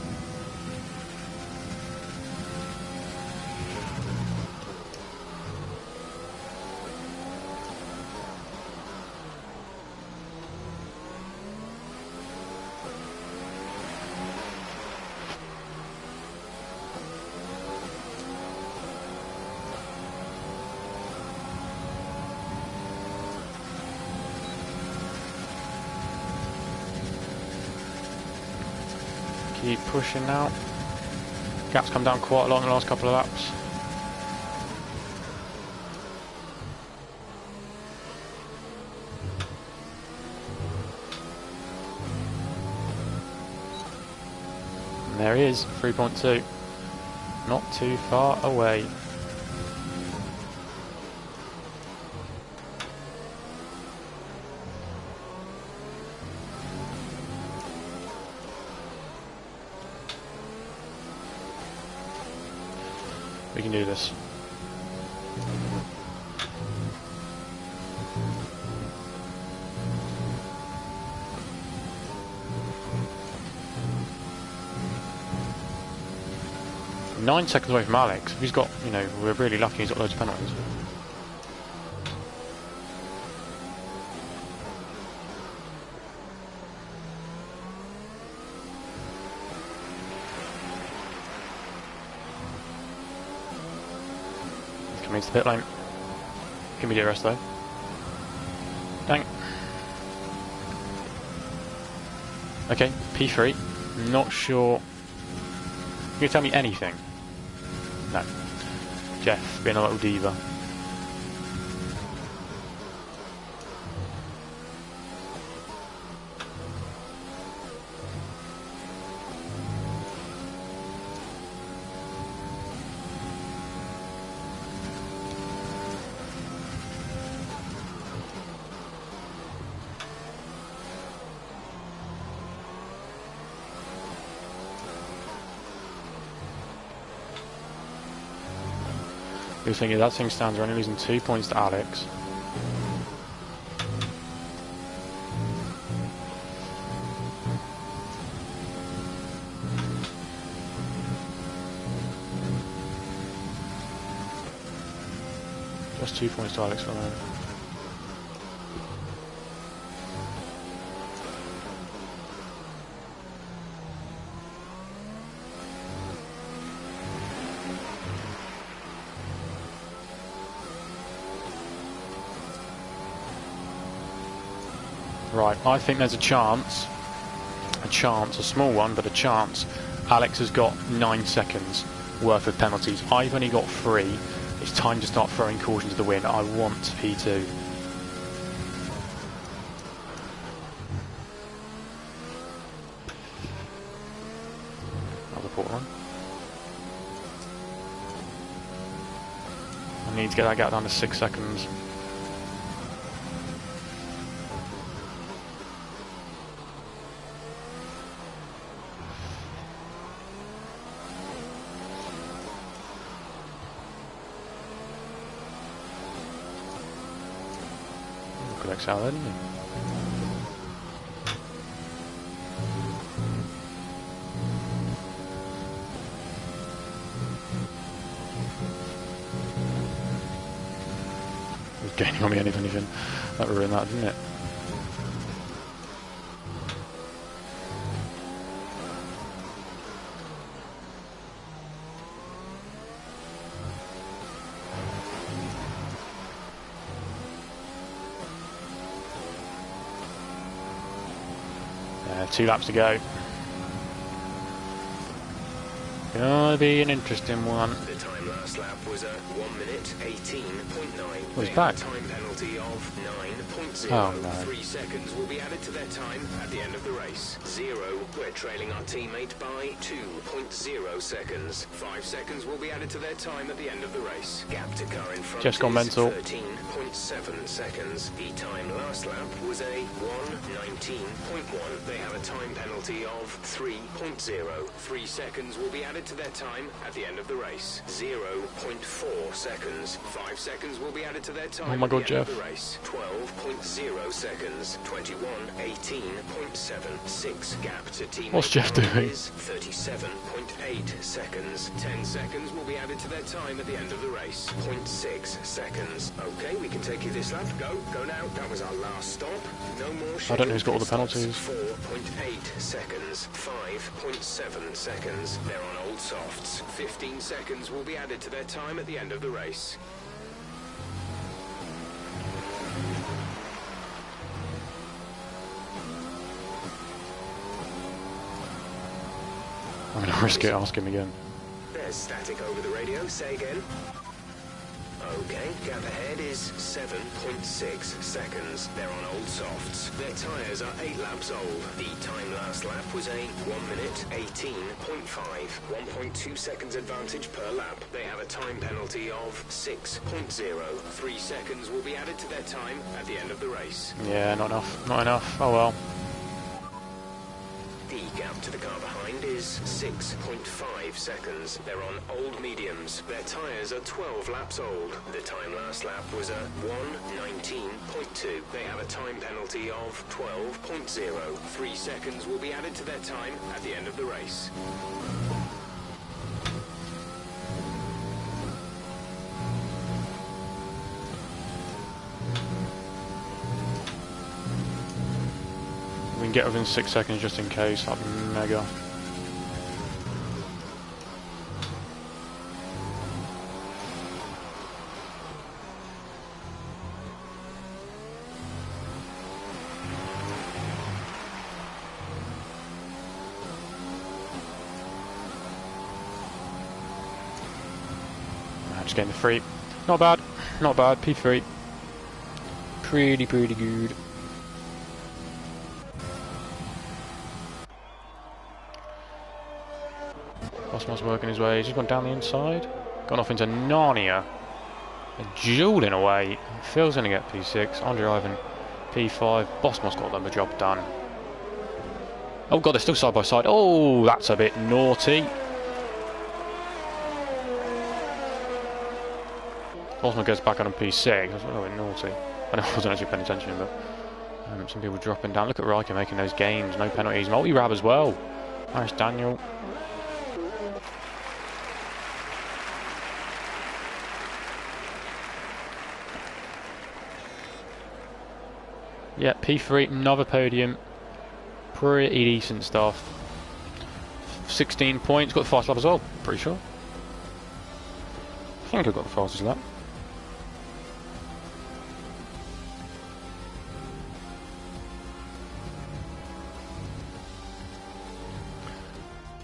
Keep pushing now. Gap's come down quite a lot in the last couple of laps. And there he is, 3.2. Not too far away. We can do this. Nine seconds away from Alex. He's got, you know, we're really lucky he's got loads of penalties. He's coming into the pit lane. Give me the rest though. Dang. Okay, P3. Not sure. Can you tell me anything? No. Jeff, being a little diva. You're thinking that thing stands, we're only losing 2 points to Alex. Just 2 points to Alex for now. Right, I think there's a chance, a small one, but a chance. Alex has got 9 seconds worth of penalties. I've only got 3. It's time to start throwing caution to the wind. I want P2. Another port run. I need to get that gap down to 6 seconds. Good Excel there, didn't he? He was gaining on me, if anything. That ruined that, didn't it? Yeah, 2 laps to go. Gonna be an interesting one. The time last lap was a 1 minute 18.9. Oh, he's back. Time penalty of 9.0. Oh, no. 3 seconds will be added to their time at the end of the race. 0. We're trailing our teammate by 2.0 seconds. 5 seconds will be added to their time at the end of the race. Gap to car in front Jeff's gone is mental. 13.7 seconds. The time last lap was a 1:19.1. They have a time penalty of 3.0. 3 seconds will be added to their time at the end of the race. 0.4 seconds. 5 seconds will be added to their time Oh my God, at the end Jeff. of the race. 12.0 seconds. 21:18.76. Gap to teammate What's Jeff Aaron doing? is 37.8 seconds. 10 seconds will be added to their time at the end of the race. 0.6 seconds. Okay, we can take you this lap. Go now. That was our last stop. No more. I don't know who's got all the scheduled pit penalties. stops. 4.8 seconds. 5.7 seconds. They're on old softs. 15 seconds will be added to their time at the end of the race. I'm gonna risk it, ask him again. There's static over the radio. Say again. Okay, gap ahead is 7.6 seconds. They're on old softs. Their tyres are 8 laps old. The time last lap was a 1 minute 18.5. 1.2 seconds advantage per lap. They have a time penalty of 6.0. 3 seconds will be added to their time at the end of the race. Yeah, not enough. Not enough. Oh well. The gap to the car behind is 6.5 seconds. They're on old mediums. Their tyres are 12 laps old. The time last lap was a 1:19.2. They have a time penalty of 12.0. 3 seconds will be added to their time at the end of the race. We can get within 6 seconds just in case. That'd be mega. Just getting the free. Not bad. Not bad. P3. Pretty good. Osmos working his way. He's just gone down the inside. Gone off into Narnia. Dueling away. Phil's going to get P6. Andre Ivan P5. Bosmos got them the job done. Oh god, they're still side by side. Oh, that's a bit naughty. Bosmos goes back on P6. That's a little bit naughty. I know I wasn't actually paying attention, but some people dropping down. Look at Riker making those gains. No penalties. Multi-rab as well. Nice Daniel. Yeah, P3, another podium. Pretty decent stuff. 16 points, got the fast lap as well, pretty sure. I think I got the fastest lap.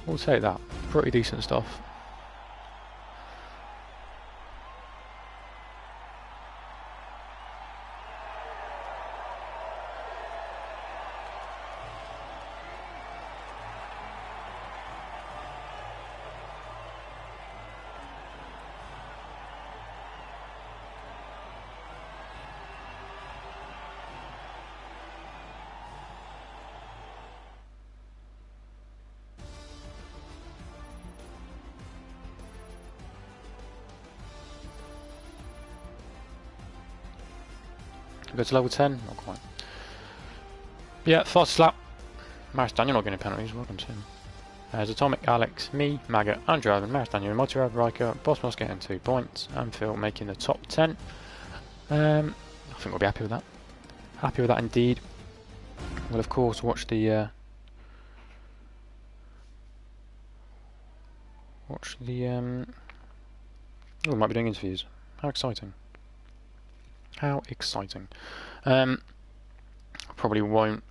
We'll take that. Pretty decent stuff. Go to level 10? Not quite. Yeah, fastest lap. Maris Daniel not getting penalties, welcome to him. There's Atomic, Alex, me, Maggot, Andrew Ivan, Maris Daniel, Multi-Rab, Riker, Bosmos getting 2 points, and Phil making the top 10. I think we'll be happy with that. Happy with that indeed. We'll of course watch the oh, we might be doing interviews. How exciting. How exciting. Probably won't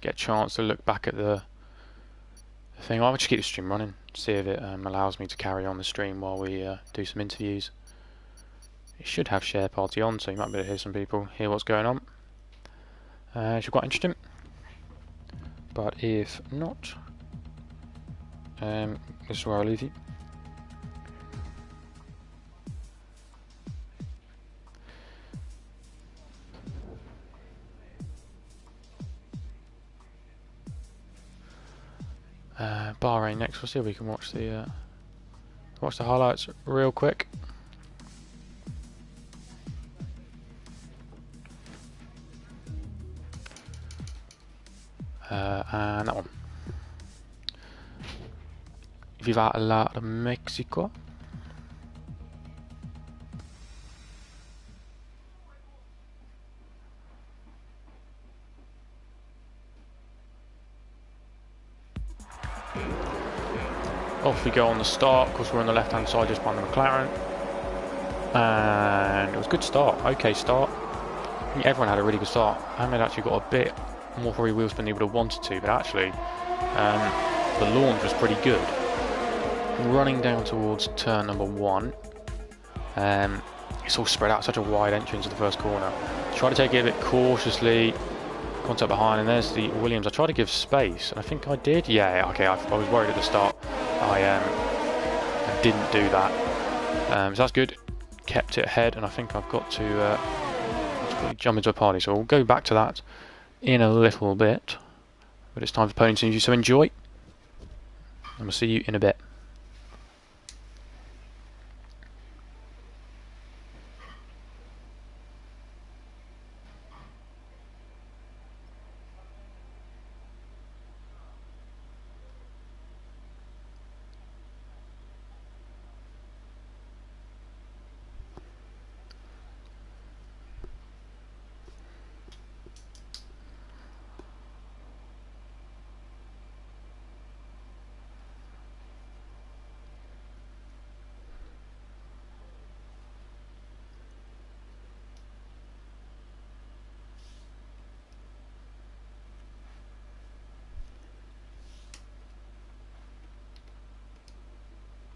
get a chance to look back at the thing. I'll just keep the stream running, see if it allows me to carry on the stream while we do some interviews. It should have share party on, so you might be able to hear some people, hear what's going on. It should be quite interesting. But if not, this is where I'll leave you. Bahrain next. We'll see if we can watch the highlights real quick. And that one. Viva la Mexico. Off we go on the start, because we're on the left hand side just behind the McLaren. And it was a good start, okay start. I think everyone had a really good start. Ahmed actually got a bit more probably wheel spin than he would have wanted to, but actually the launch was pretty good. Running down towards turn number 1. it's all spread out, such a wide entry into the first corner. Try to take it a bit cautiously. Contact behind, and there's the Williams. I tried to give space, and I think I did. Yeah, okay. I was worried at the start. I didn't do that. So that's good. Kept it ahead, and I think I've got to jump into a party. So we'll go back to that in a little bit. But it's time for podium interviews, so enjoy. And we'll see you in a bit.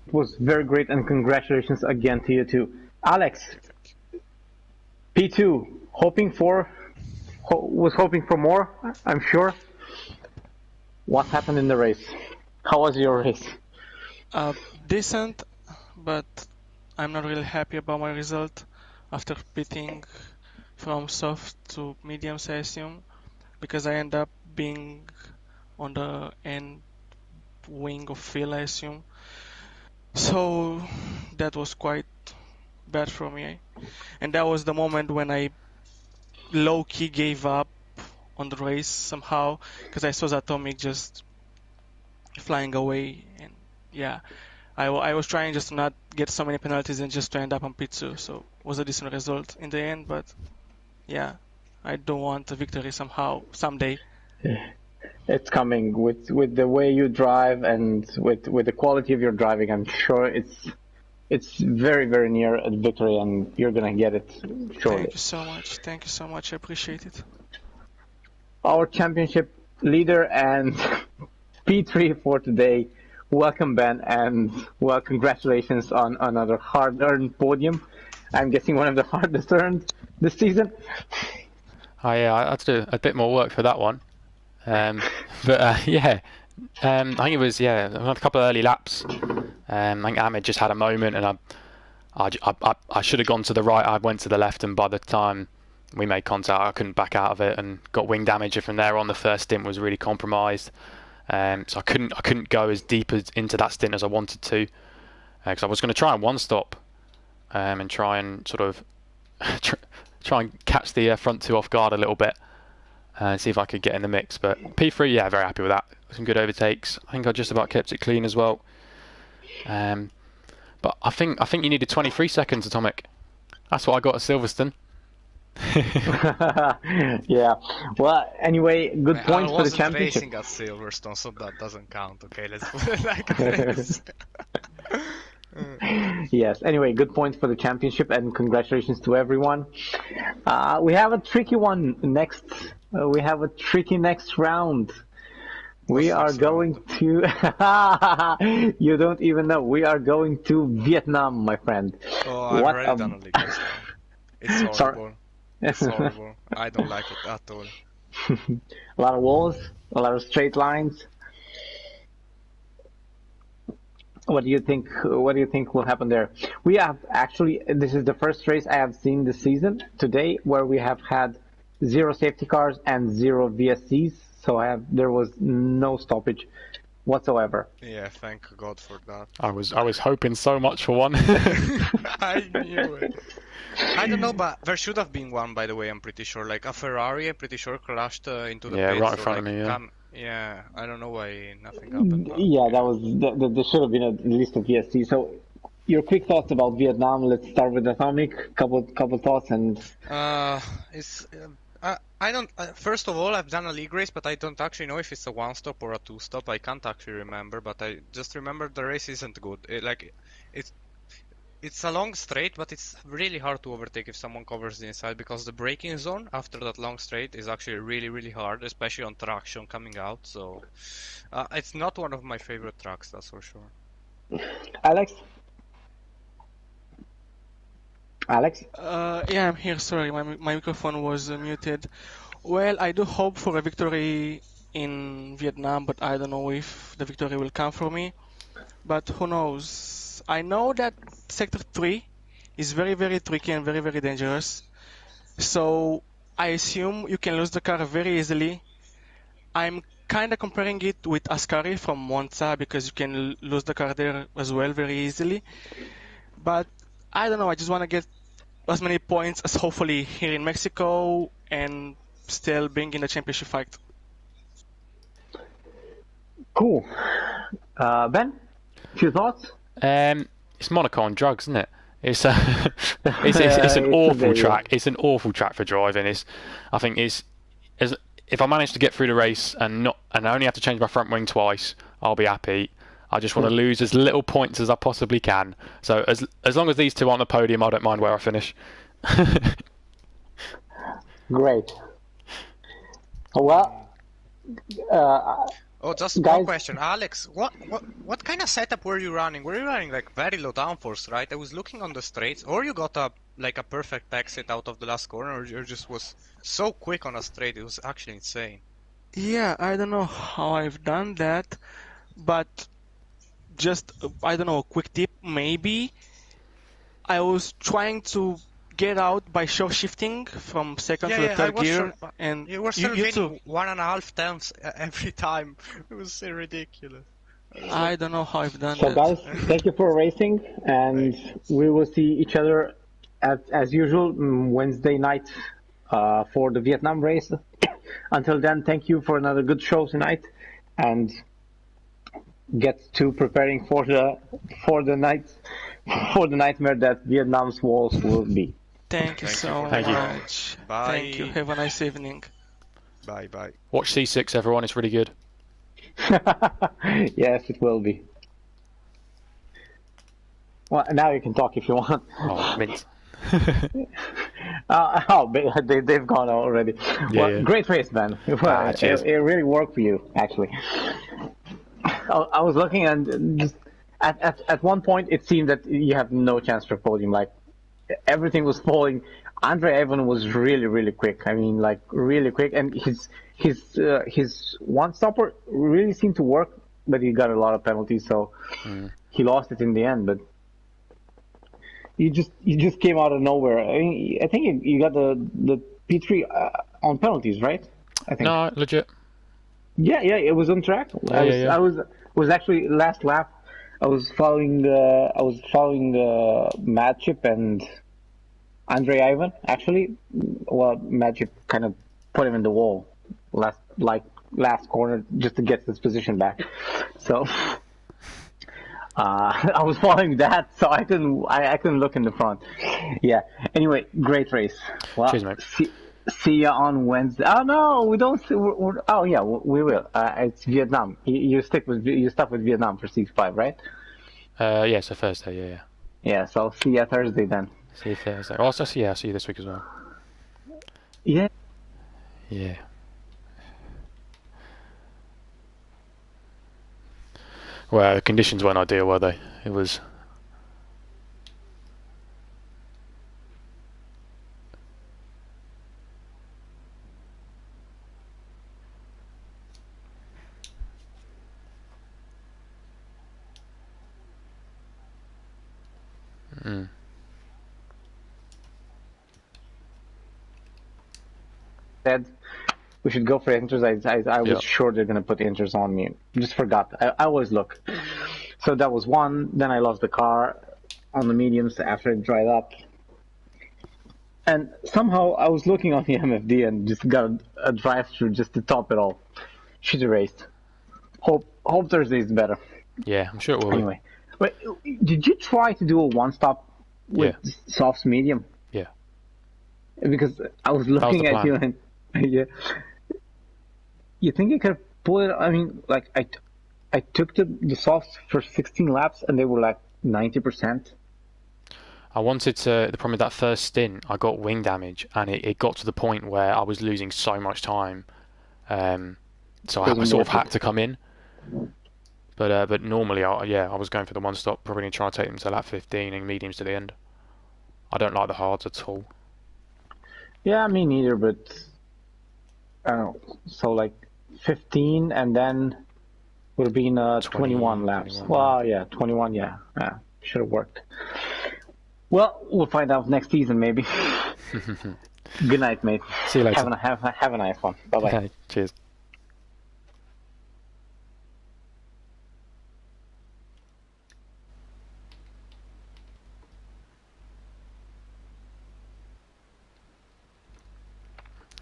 It was very great, and congratulations again to you too. Alex, P2, was hoping for more, I'm sure. What happened in the race? How was your race? Decent, but I'm not really happy about my result after pitting from soft to mediums, I assume, because I end up being on the end wing of Phil, I assume. So that was quite bad for me. And that was the moment when I low-key gave up on the race somehow, because I saw Atomic just flying away. And yeah, I was trying just to not get so many penalties and just to end up on P2. So it was a decent result in the end, but yeah, I don't want a victory someday. It's coming with the way you drive and with the quality of your driving. I'm sure it's very, very near a victory, and you're gonna get it shortly. Thank you so much. Thank you so much. I appreciate it. Our championship leader and P3 for today. Welcome, Ben, and well, congratulations on another hard-earned podium. I'm guessing one of the hardest earned this season. Yeah, I had to do a bit more work for that one. I think it was I had a couple of early laps. I think Ahmed just had a moment, and I should have gone to the right. I went to the left, and by the time we made contact, I couldn't back out of it and got wing damage. And from there on, the first stint was really compromised. So I couldn't go as deep into that stint as I wanted to, because I was going to try and one stop, and try and sort of try and catch the front two off guard a little bit. See if I could get in the mix, but P3, yeah, very happy with that. Some good overtakes. I think I just about kept it clean as well. But I think you needed 23 seconds, Atomic. That's what I got at Silverstone. Yeah. Well, anyway, good points for the championship. I wasn't racing at Silverstone, so that doesn't count. Okay, let's put it like this. Yes. Anyway, good points for the championship, and congratulations to everyone. We have a tricky one next. We have a tricky next round. We are going to. You don't even know. We are going to Vietnam, my friend. Oh, I've already done a league race now. It's horrible. Sorry. It's horrible. I don't like it at all. A lot of walls, a lot of straight lines. What do you think? What do you think will happen there? We have actually. This is the first race I have seen this season today where we have had 0 safety cars and 0 VSCs. So there was no stoppage whatsoever. Yeah, thank God for that. I was hoping so much for one. I knew it. I don't know, but there should have been one, by the way, I'm pretty sure. Like a Ferrari, I'm pretty sure, crashed into the pits. Right in front of me, yeah, I don't know why nothing happened. Yeah, there should have been at least a VSC. So, your quick thoughts about Vietnam. Let's start with Atomic. Couple thoughts and. I don't. First of all, I've done a league race, but I don't actually know if it's a one stop or a two stop. I can't actually remember, but I just remember the race isn't good. It's a long straight, but it's really hard to overtake if someone covers the inside, because the braking zone after that long straight is actually really, really hard, especially on traction coming out. So it's not one of my favorite tracks, that's for sure. Alex? Alex? Yeah, I'm here. Sorry, my microphone was muted. Well, I do hope for a victory in Vietnam, but I don't know if the victory will come for me. But who knows? I know that Sector 3 is very, very tricky and very, very dangerous. So I assume you can lose the car very easily. I'm kind of comparing it with Ascari from Monza because you can lose the car there as well very easily. But I don't know. I just want to get as many points as hopefully here in Mexico and still being in the championship fight. Cool. Ben, few thoughts? It's Monaco on drugs, isn't it? It's it's an It's a awful bit, yeah. track. It's an awful track for driving. I think if I manage to get through the race and I only have to change my front wing twice, I'll be happy. I just want to lose as little points as I possibly can. So as long as these two aren't on the podium, I don't mind where I finish. Great. Well, Oh, just one guys, question, Alex. What kind of setup were you running? Were you running like very low downforce, right? I was looking on the straights, or you got a perfect exit out of the last corner, or you just was so quick on a straight. It was actually insane. Yeah, I don't know how I've done that, but just, I don't know, a quick tip maybe. I was trying to get out by short shifting from second to the I third was gear, sure. and You were still you gaining too. 1.5 tenths every time. It was so ridiculous. I was I like, don't know how I've done so that. guys, thank you for racing, and thank you. we will see each other as usual Wednesday night for the Vietnam race. Until then, thank you for another good show tonight, and get to preparing for the night for the nightmare that Vietnam's walls will be. Thank you Thank you for so the Thank you. call. much. Thank you. Bye. Have a nice evening. Bye. Bye. Watch C6, everyone. It's really good. Yes, it will be. Well, now you can talk if you want. Oh, mint. They've gone already. Yeah, Well, yeah. great race, man. Well, Cheers. it really worked for you, actually. I was looking and just at one point it seemed that you have no chance for podium. Like everything was falling. Andre Evan was really quick. I mean, like really quick, and his one stopper really seemed to work, but he got a lot of penalties, so he lost it in the end. But you just came out of nowhere. I think you got the P3 on penalties, right? I think. No, legit. Yeah, it was on track. Yeah. I was actually last lap. I was following Matchip and Andre Ivan. Actually, well, Matchip kind of put him in the wall last corner just to get his position back. So I was following that, so I couldn't look in the front. Yeah. Anyway, great race. Well, Cheers, mate. see you on Wednesday. Oh no, we don't. Oh yeah, we will. It's Vietnam. You stuck with Vietnam for 6-5, right? Yeah, so Thursday, yeah. Yeah. So see you Thursday then. See you Thursday. Oh, I'll see you this week as well. Yeah. Yeah. Well, the conditions weren't ideal, were they? It was. Said we should go for inters. I was Yeah. sure they're gonna put inters on me. Just forgot. I always look. So that was one. Then I lost the car on the mediums after it dried up. And somehow I was looking on the MFD and just got a drive-through just to top it all. Should have raced. Hope Thursday is better. Yeah, I'm sure it will. Anyway, wait, did you try to do a one-stop with softs medium? Yeah. Because I was looking the at you and yeah. You think you could pull it? I mean, like I took the softs for 16 laps and they were like 90%. I wanted to. The problem with that first stint, I got wing damage, and it got to the point where I was losing so much time. So I sort of had to come in. But normally, I was going for the one stop, probably trying to take them to lap 15 and mediums to the end. I don't like the hards at all. Yeah, me neither, but I don't know. So like 15 and then would have been 21 laps. 21, Well, yeah, 21, yeah. Yeah, should have worked. Well, we'll find out next season maybe. Good night, mate. See you later. Have a nice one. Bye-bye. Okay, cheers.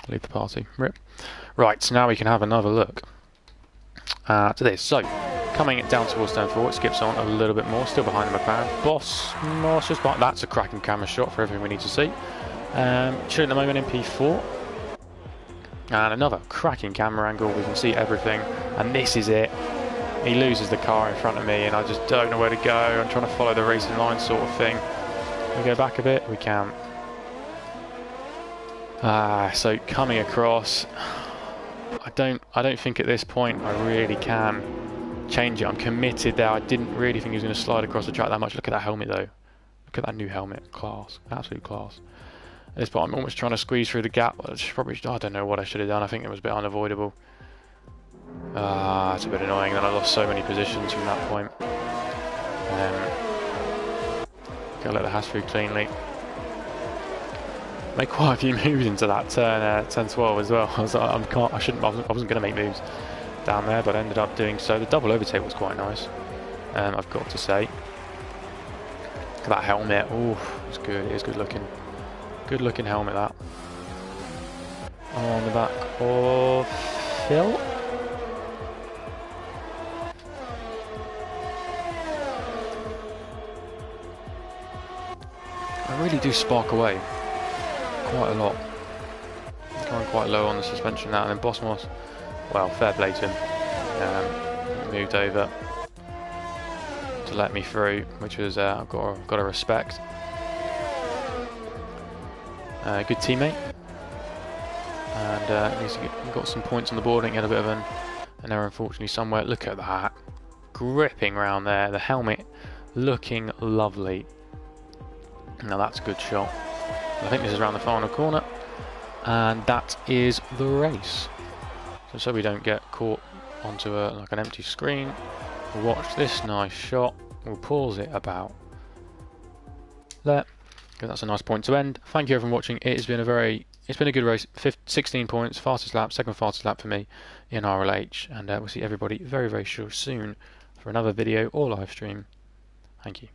Leave the party. Rip. Right, so now we can have another look to this. So, coming down towards turn 4, it skips on a little bit more, still behind the McLaren. Boss, just behind. That's a cracking camera shot for everything we need to see. Chilling at the moment in P4. And another cracking camera angle, we can see everything. And this is it. He loses the car in front of me and I just don't know where to go. I'm trying to follow the racing line sort of thing. Can we go back a bit? We can. So coming across, I don't think at this point I really can change it. I'm committed there. I didn't really think he was going to slide across the track that much. Look at that helmet though. Look at that new helmet. Class. Absolute class. At this point I'm almost trying to squeeze through the gap. I don't know what I should have done. I think it was a bit unavoidable. It's a bit annoying that I lost so many positions from that point. Gotta let the Haas through cleanly. Made quite a few moves into that turn 12 as well. I wasn't going to make moves down there, but I ended up doing so. The double overtake was quite nice, I've got to say. Look at that helmet. Oh, it's good. It is good looking. Good looking helmet that. On the back of Phil. I really do spark away. Quite a lot. Going quite low on the suspension now, and then Bosmos, well, fair play to him. Moved over to let me through, which was I've got to respect. Good teammate, and he's got some points on the board. Didn't get a bit of an error, unfortunately, somewhere. Look at that, gripping round there. The helmet looking lovely. Now that's a good shot. I think this is around the final corner, and that is the race. So we don't get caught onto like an empty screen. We'll watch this nice shot. We'll pause it about there. That's a nice point to end. Thank you everyone for watching. It's been a good race. 16 points, fastest lap, second fastest lap for me in RLH, and we'll see everybody very, very soon for another video or live stream. Thank you.